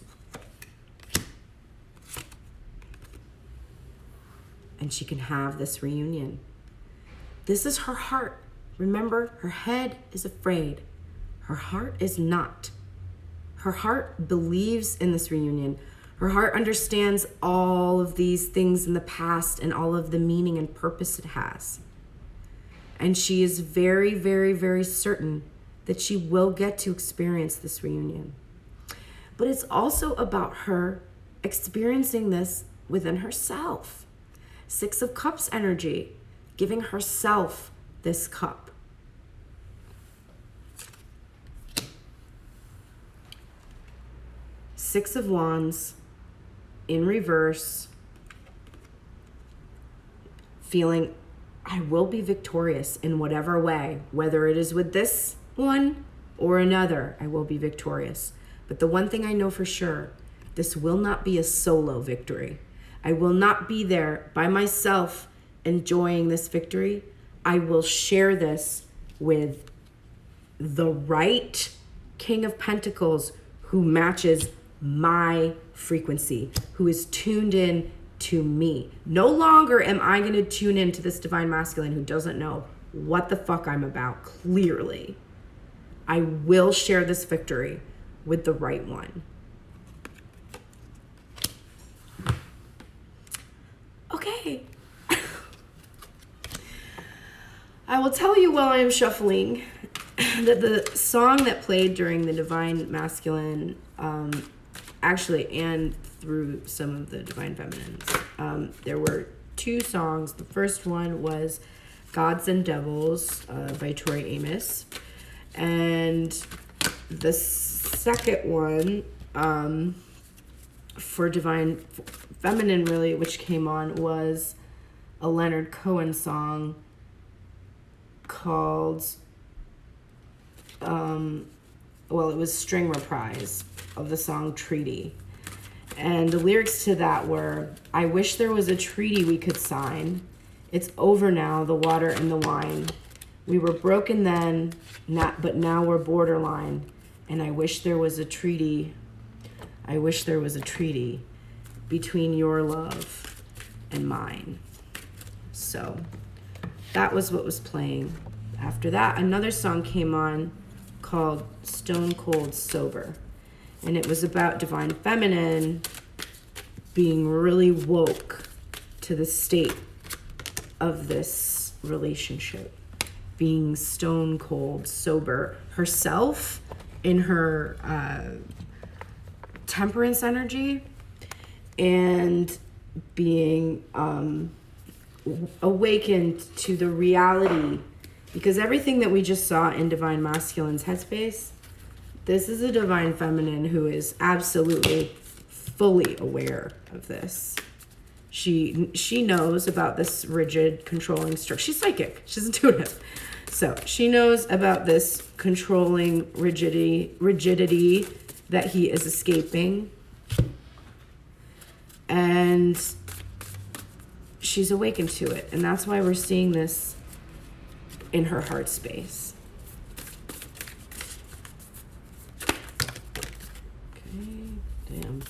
And she can have this reunion. This is her heart. Remember, her head is afraid. Her heart is not. Her heart believes in this reunion. Her heart understands all of these things in the past and all of the meaning and purpose it has. And she is very, very, very certain that she will get to experience this reunion. But it's also about her experiencing this within herself. 6 of Cups energy, giving herself this cup. Six of Wands in reverse, feeling I will be victorious in whatever way, whether it is with this one or another, I will be victorious. But the one thing I know for sure, this will not be a solo victory. I will not be there by myself enjoying this victory. I will share this with the right King of Pentacles who matches my frequency, who is tuned in to me. No longer am I going to tune in to this divine masculine who doesn't know what the fuck I'm about clearly. I will share this victory with the right one. Okay. I will tell you while I am shuffling that the song that played during the divine masculine, actually, and through some of the divine feminines, there were two songs. The first one was Gods and Devils by Tori Amos. And the second one, for divine feminine really, which came on, was a Leonard Cohen song called, it was String Reprise of the song Treaty. And the lyrics to that were, I wish there was a treaty we could sign. It's over now, the water and the wine. We were broken then, but now we're borderline. And I wish there was a treaty. I wish there was a treaty between your love and mine. So that was what was playing. After that, another song came on called Stone Cold Sober. And it was about divine feminine being really woke to the state of this relationship. Being stone cold sober herself in her temperance energy, and being awakened to the reality, because everything that we just saw in divine masculine's headspace, this is a divine feminine who is absolutely fully aware of this. She knows about this rigid, controlling structure. She's psychic. She's intuitive. So she knows about this controlling rigidity that he is escaping. And she's awakened to it. And that's why we're seeing this in her heart space. Okay, damn.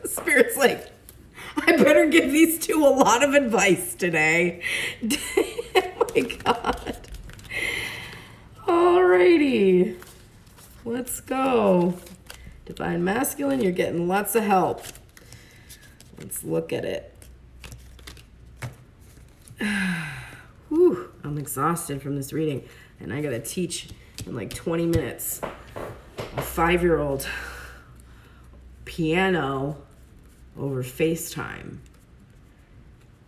Spirit's like, I better give these two a lot of advice today. Oh my God. Alrighty. Let's go. Divine masculine, you're getting lots of help. Let's look at it. Whew, I'm exhausted from this reading, and I gotta teach in like 20 minutes a 5-year-old piano over FaceTime.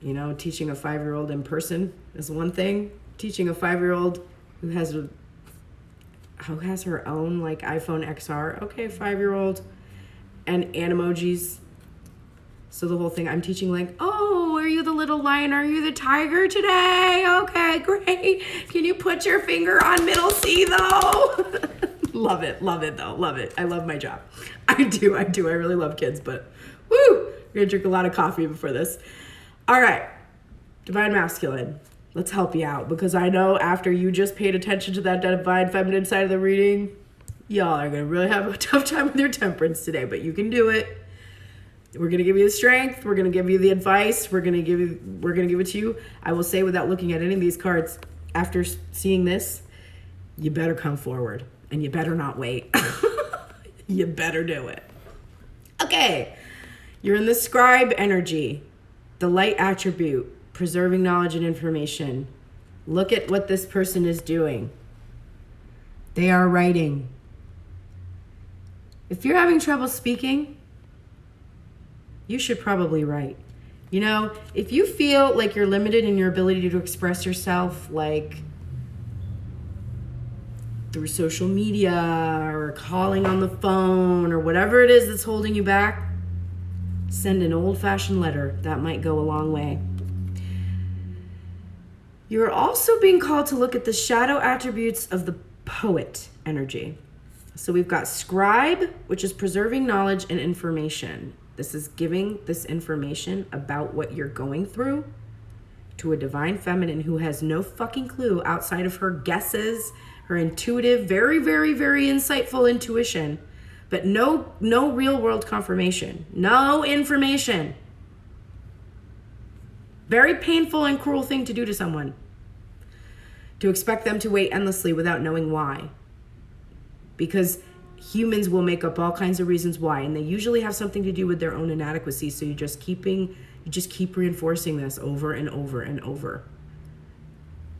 You know, teaching a 5-year-old in person is one thing. Teaching a 5-year-old who has her own like iPhone XR, okay, 5-year-old, and animojis. So the whole thing, I'm teaching like, oh, are you the little lion? Are you the tiger today? Okay, great. Can you put your finger on middle C though? Love it though, love it. I love my job. I do. I really love kids, but woo, we're gonna drink a lot of coffee before this. All right, divine masculine, let's help you out, because I know after you just paid attention to that divine feminine side of the reading, y'all are gonna really have a tough time with your temperance today, but you can do it. We're gonna give you the strength. We're gonna give you the advice. We're gonna give it to you. I will say, without looking at any of these cards, after seeing this, you better come forward and you better not wait. You better do it. Okay, you're in the scribe energy, the light attribute, preserving knowledge and information. Look at what this person is doing. They are writing. If you're having trouble speaking, you should probably write. You know, if you feel like you're limited in your ability to express yourself, like through social media or calling on the phone or whatever it is that's holding you back, send an old-fashioned letter. That might go a long way. You're also being called to look at the shadow attributes of the poet energy. So we've got scribe, which is preserving knowledge and information. This is giving this information about what you're going through to a divine feminine who has no fucking clue outside of her guesses, her intuitive, very, very, very insightful intuition, but no real world confirmation, no information. Very painful and cruel thing to do to someone. To expect them to wait endlessly without knowing why. Because humans will make up all kinds of reasons why, and they usually have something to do with their own inadequacy. So you just keep reinforcing this over and over and over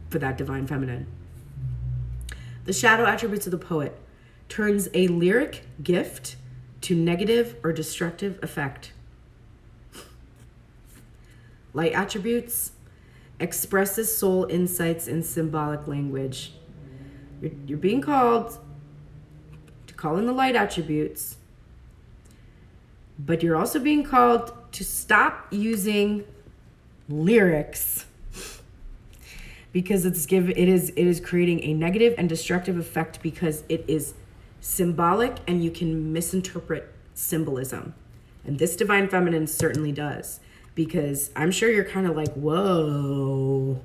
for that divine feminine. The shadow attributes of the poet turns a lyric gift to negative or destructive effect. Light attributes expresses soul insights in symbolic language. You're being called to call in the light attributes, but you're also being called to stop using lyrics because it is creating a negative and destructive effect because it is symbolic and you can misinterpret symbolism. And this divine feminine certainly does. Because I'm sure you're kind of like, whoa,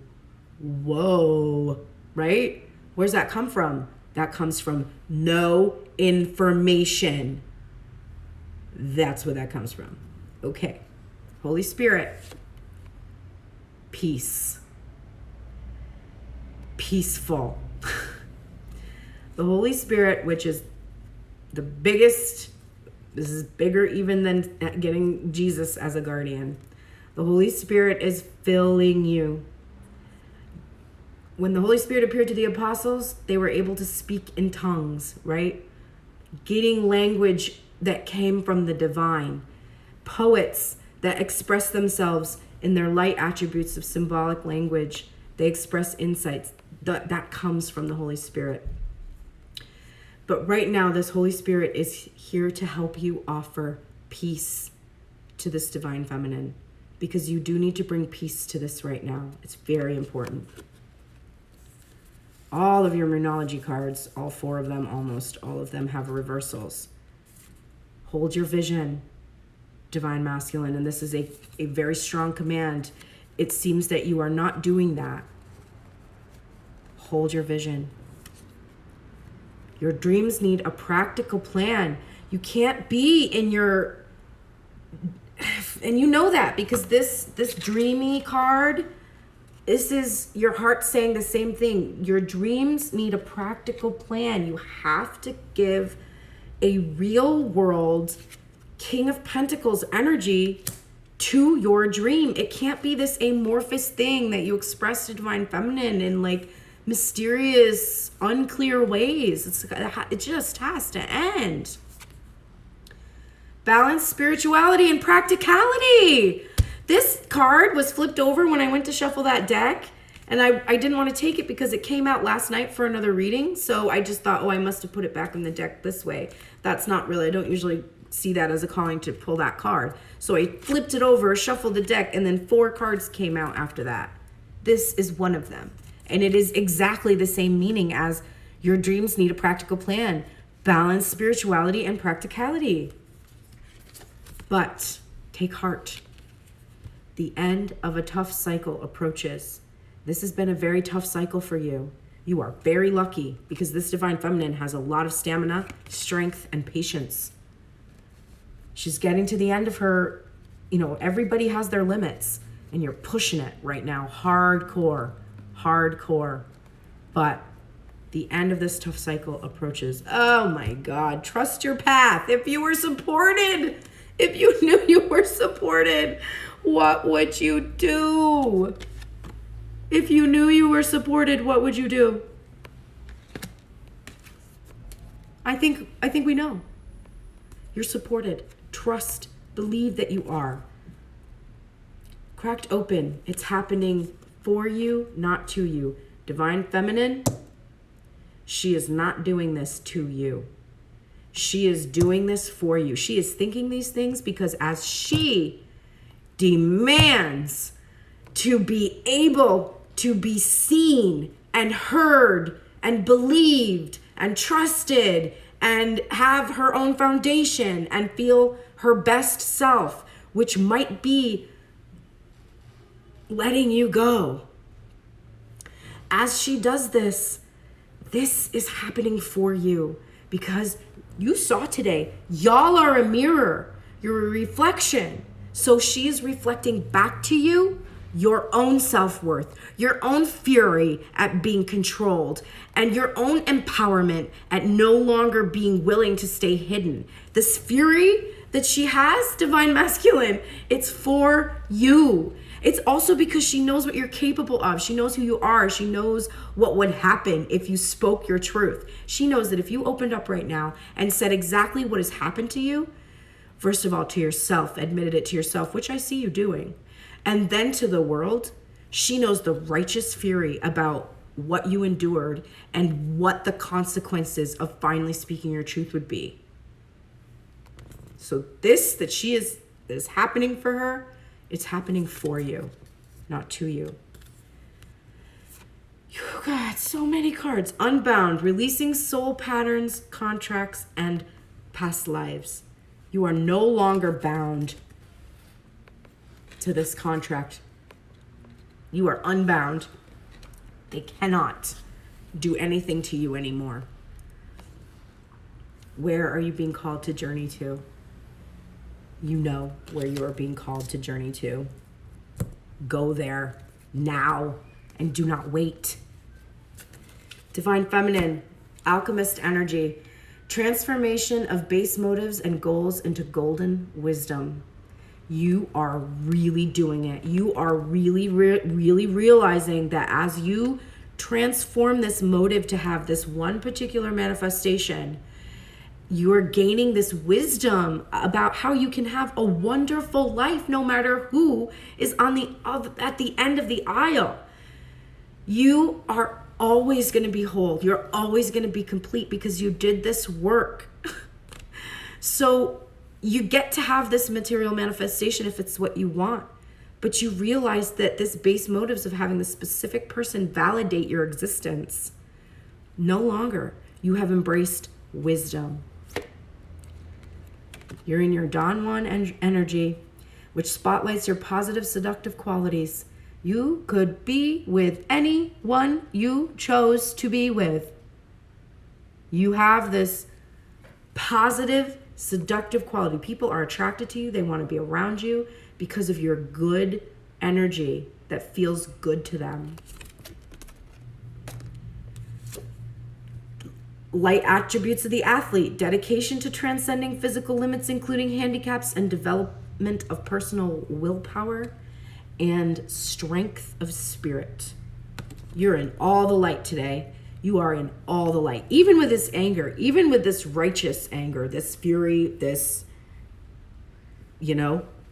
right? Where's that come from? That comes from no information. That's where that comes from. Okay. Holy Spirit. Peace. Peaceful. The Holy Spirit, which is the biggest, this is bigger even than getting Jesus as a guardian. The Holy Spirit is filling you. When the Holy Spirit appeared to the apostles, they were able to speak in tongues, right? Getting language that came from the divine. Poets that express themselves in their light attributes of symbolic language. They express insights. That comes from the Holy Spirit. But right now, this Holy Spirit is here to help you offer peace to this divine feminine. Because you do need to bring peace to this right now. It's very important. All of your Moonology cards, all 4 of them, almost all of them, have reversals. Hold your vision, divine masculine. And this is a very strong command. It seems that you are not doing that. Hold your vision. Your dreams need a practical plan. You can't be in your... And you know that because this dreamy card, this is your heart saying the same thing. Your dreams need a practical plan. You have to give a real world King of Pentacles energy to your dream. It can't be this amorphous thing that you express to divine feminine in like mysterious, unclear ways. It just has to end. Balance, spirituality, and practicality. This card was flipped over when I went to shuffle that deck, and I didn't want to take it because it came out last night for another reading, so I just thought, I must have put it back in the deck this way. That's not really, I don't usually see that as a calling to pull that card. So I flipped it over, shuffled the deck, and then 4 cards came out after that. This is one of them, and it is exactly the same meaning as your dreams need a practical plan. Balance, spirituality, and practicality. But take heart. The end of a tough cycle approaches. This has been a very tough cycle for you. You are very lucky because this divine feminine has a lot of stamina, strength, and patience. She's getting to the end of her, everybody has their limits and you're pushing it right now. Hardcore. But the end of this tough cycle approaches. Oh my God, trust your path. If you were supported, if you knew you were supported, what would you do? If you knew you were supported, what would you do? I think we know. You're supported. Trust, believe that you are. Cracked open. It's happening for you, not to you. Divine feminine, she is not doing this to you. She is doing this for you. She is thinking these things because as she demands to be able to be seen and heard and believed and trusted and have her own foundation and feel her best self, which might be letting you go. As she does this, this is happening for you because you saw today, y'all are a mirror. You're a reflection. So she is reflecting back to you your own self-worth, your own fury at being controlled, and your own empowerment at no longer being willing to stay hidden. This fury that she has, divine masculine, it's for you. It's also because she knows what you're capable of. She knows who you are. She knows what would happen if you spoke your truth. She knows that if you opened up right now and said exactly what has happened to you, first of all, to yourself, admitted it to yourself, which I see you doing, and then to the world, she knows the righteous fury about what you endured and what the consequences of finally speaking your truth would be. So this that is happening for her, it's happening for you, not to you. You got so many cards. Unbound, releasing soul patterns, contracts, and past lives. You are no longer bound to this contract. You are unbound. They cannot do anything to you anymore. Where are you being called to journey to? You know where you are being called to journey to. Go there now and do not wait. Divine Feminine, alchemist energy, transformation of base motives and goals into golden wisdom. You are really doing it. You are really realizing that as you transform this motive to have this one particular manifestation, you're gaining this wisdom about how you can have a wonderful life no matter who is at the end of the aisle. You are always going to be whole. You're always going to be complete because you did this work. So you get to have this material manifestation if it's what you want. But you realize that this base motives of having the specific person validate your existence, no longer. You have embraced wisdom. You're in your Don Juan energy, which spotlights your positive, seductive qualities. You could be with anyone you chose to be with. You have this positive, seductive quality. People are attracted to you. They want to be around you because of your good energy that feels good to them. Light attributes of the athlete, dedication to transcending physical limits, including handicaps, and development of personal willpower and strength of spirit. You're in all the light today. You are in all the light. Even with this anger, even with this righteous anger, this fury, this,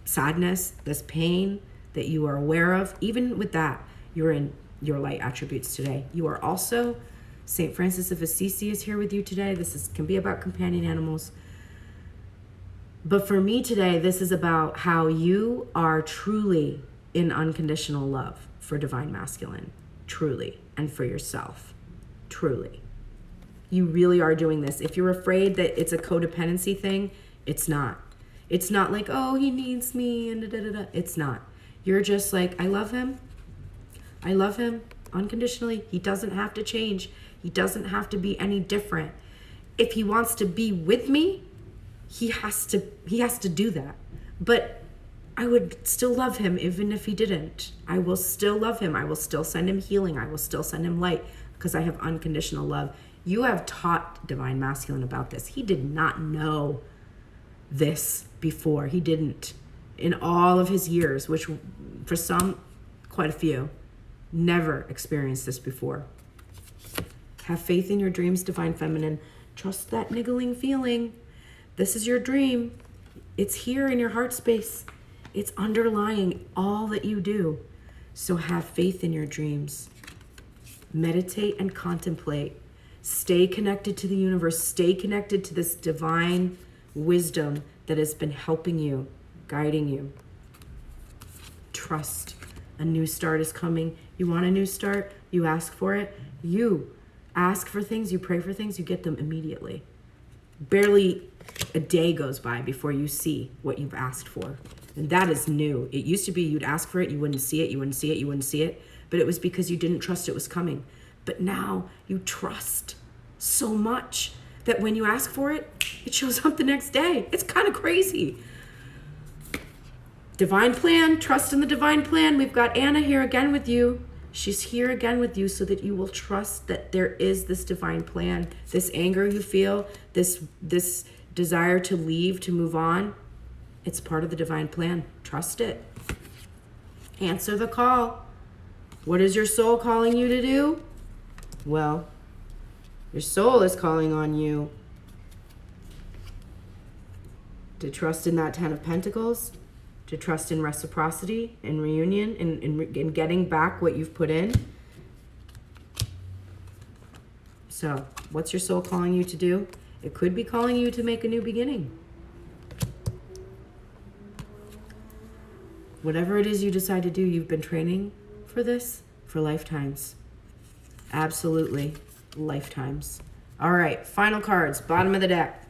sadness, this pain that you are aware of, even with that, you're in your light attributes today. You are also, St. Francis of Assisi is here with you today. Can be about companion animals. But for me today, this is about how you are truly in unconditional love for divine masculine, truly, and for yourself, truly. You really are doing this. If you're afraid that it's a codependency thing, it's not. It's not like, oh, he needs me, and da-da-da-da. It's not. You're just like, I love him. I love him unconditionally. He doesn't have to change. He doesn't have to be any different. If he wants to be with me, he has to do that. But I would still love him even if he didn't. I will still love him. I will still send him healing. I will still send him light because I have unconditional love. You have taught divine masculine about this. He did not know this before. He didn't. In all of his years, which for some, quite a few, never experienced this before. Have faith in your dreams, divine feminine. Trust that niggling feeling. This is your dream. It's here in your heart space. It's underlying all that you do. So have faith in your dreams. Meditate and contemplate. Stay connected to the universe. Stay connected to this divine wisdom that has been helping you, guiding you. Trust A new start is coming. You want a new start? You ask for it. You ask for things, you pray for things, you get them immediately. Barely a day goes by before you see what you've asked for. And that is new. It used to be you'd ask for it, you wouldn't see it, you wouldn't see it, you wouldn't see it. But it was because you didn't trust it was coming. But now you trust so much that when you ask for it, it shows up the next day. It's kind of crazy. Divine plan, trust in the divine plan. We've got Anna here again with you. She's here again with you so that you will trust that there is this divine plan. This anger you feel, this desire to leave, to move on, it's part of the divine plan. Trust it. Answer the call. What is your soul calling you to do? Well, your soul is calling on you to trust in that 10 of Pentacles, to trust in reciprocity and reunion and in getting back what you've put in. So, what's your soul calling you to do? It could be calling you to make a new beginning. Whatever it is you decide to do, you've been training for this for lifetimes. Absolutely, lifetimes. All right, final cards, bottom of the deck.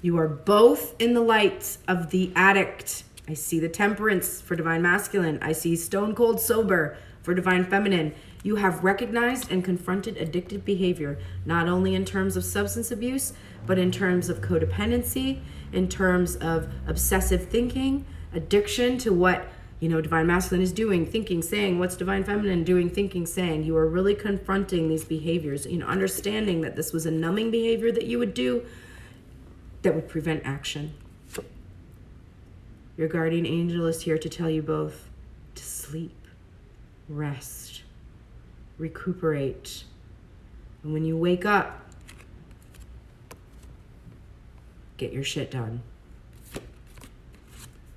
You are both in the light of the addict. I see the temperance for divine masculine. I see stone cold sober for divine feminine. You have recognized and confronted addictive behavior, not only in terms of substance abuse, but in terms of codependency, in terms of obsessive thinking, addiction to what, divine masculine is doing, thinking, saying, what's divine feminine doing, thinking, saying. You are really confronting these behaviors, understanding that this was a numbing behavior that you would do that would prevent action. Your guardian angel is here to tell you both to sleep, rest, recuperate. And when you wake up, get your shit done.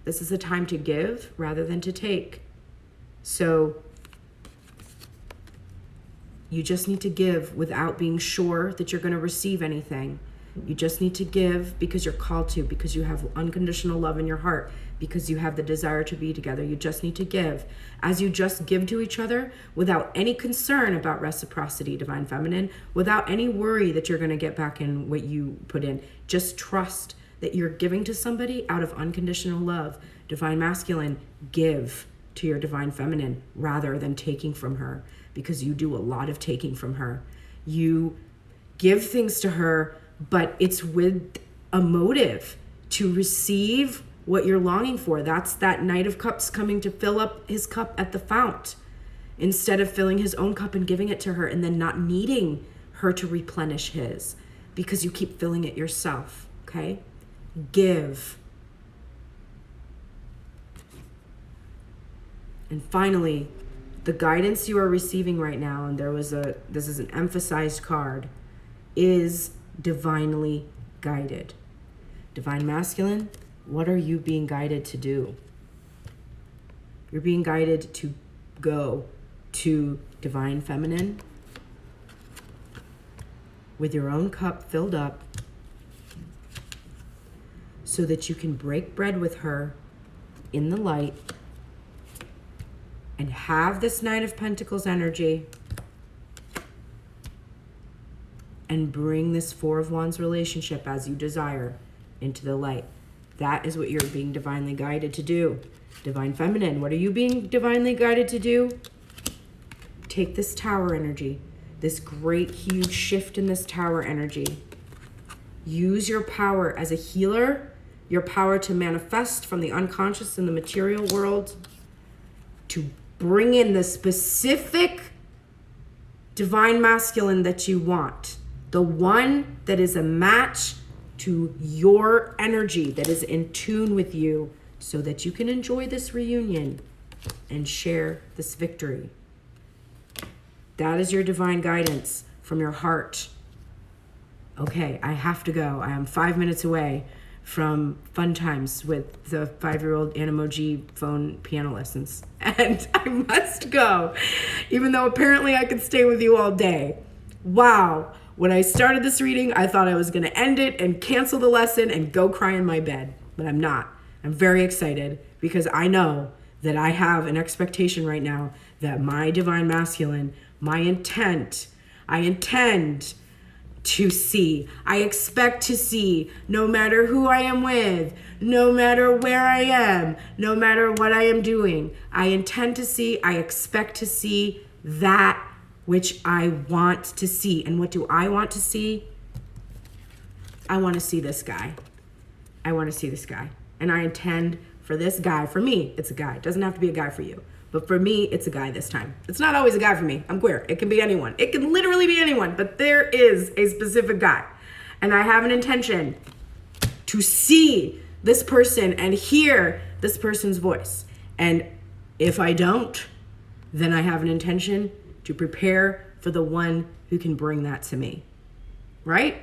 This is a time to give rather than to take. So you just need to give without being sure that you're going to receive anything. You just need to give because you're called to, because you have unconditional love in your heart, because you have the desire to be together. You just need to give. As you just give to each other without any concern about reciprocity, divine feminine, without any worry that you're going to get back in what you put in, just trust that you're giving to somebody out of unconditional love. Divine masculine, give to your divine feminine rather than taking from her, because you do a lot of taking from her. You give things to her, but it's with a motive to receive what you're longing for. That's that Knight of Cups coming to fill up his cup at the fount, instead of filling his own cup and giving it to her and then not needing her to replenish his, because you keep filling it yourself, okay? Give. And finally, the guidance you are receiving right now, and this is an emphasized card, is divinely guided. Divine masculine, what are you being guided to do? You're being guided to go to divine feminine with your own cup filled up so that you can break bread with her in the light and have this Knight of Pentacles energy and bring this Four of Wands relationship as you desire into the light. That is what you're being divinely guided to do. Divine feminine, what are you being divinely guided to do? Take this Tower energy, this great, huge shift in this Tower energy. Use your power as a healer, your power to manifest from the unconscious in the material world, to bring in the specific divine masculine that you want. The one that is a match to your energy, that is in tune with you, so that you can enjoy this reunion and share this victory. That is your divine guidance from your heart. Okay, I have to go. I am 5 minutes away from fun times with the 5-year-old Animoji phone piano lessons. And I must go, even though apparently I could stay with you all day. Wow. When I started this reading, I thought I was going to end it and cancel the lesson and go cry in my bed. But I'm not. I'm very excited because I know that I have an expectation right now that my divine masculine, I intend to see, I expect to see, no matter who I am with, no matter where I am, no matter what I am doing, I intend to see, I expect to see that which I want to see. And what do I want to see? I want to see this guy. I want to see this guy. And I intend for this guy, for me, it's a guy. It doesn't have to be a guy for you. But for me, it's a guy this time. It's not always a guy for me. I'm queer. It can be anyone. It can literally be anyone. But there is a specific guy. And I have an intention to see this person and hear this person's voice. And if I don't, then I have an intention to prepare for the one who can bring that to me. Right?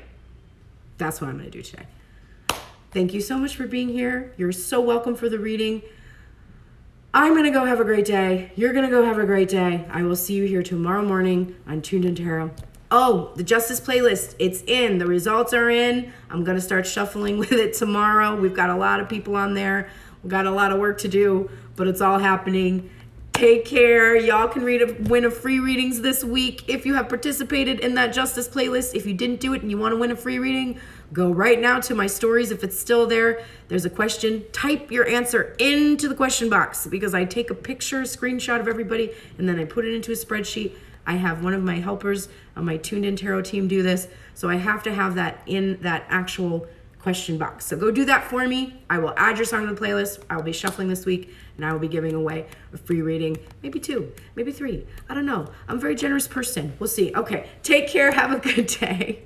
That's what I'm going to do today. Thank you so much for being here. You're so welcome for the reading. I'm going to go have a great day. You're going to go have a great day. I will see you here tomorrow morning on Tuned In Tarot. Oh, the Justice playlist, it's in. The results are in. I'm going to start shuffling with it tomorrow. We've got a lot of people on there. We've got a lot of work to do, but it's all happening. Take care. Y'all can win a free readings this week if you have participated in that Justice playlist. If you didn't do it and you want to win a free reading, go right now to my stories. If it's still there, there's a question. Type your answer into the question box because I take a picture, screenshot of everybody, and then I put it into a spreadsheet. I have one of my helpers on my Tuned In Tarot team do this, so I have to have that in that actual question box. So go do that for me. I will add your song to the playlist. I will be shuffling this week, and I will be giving away a free reading, maybe 2, maybe 3. I don't know. I'm a very generous person. We'll see. Okay, take care. Have a good day.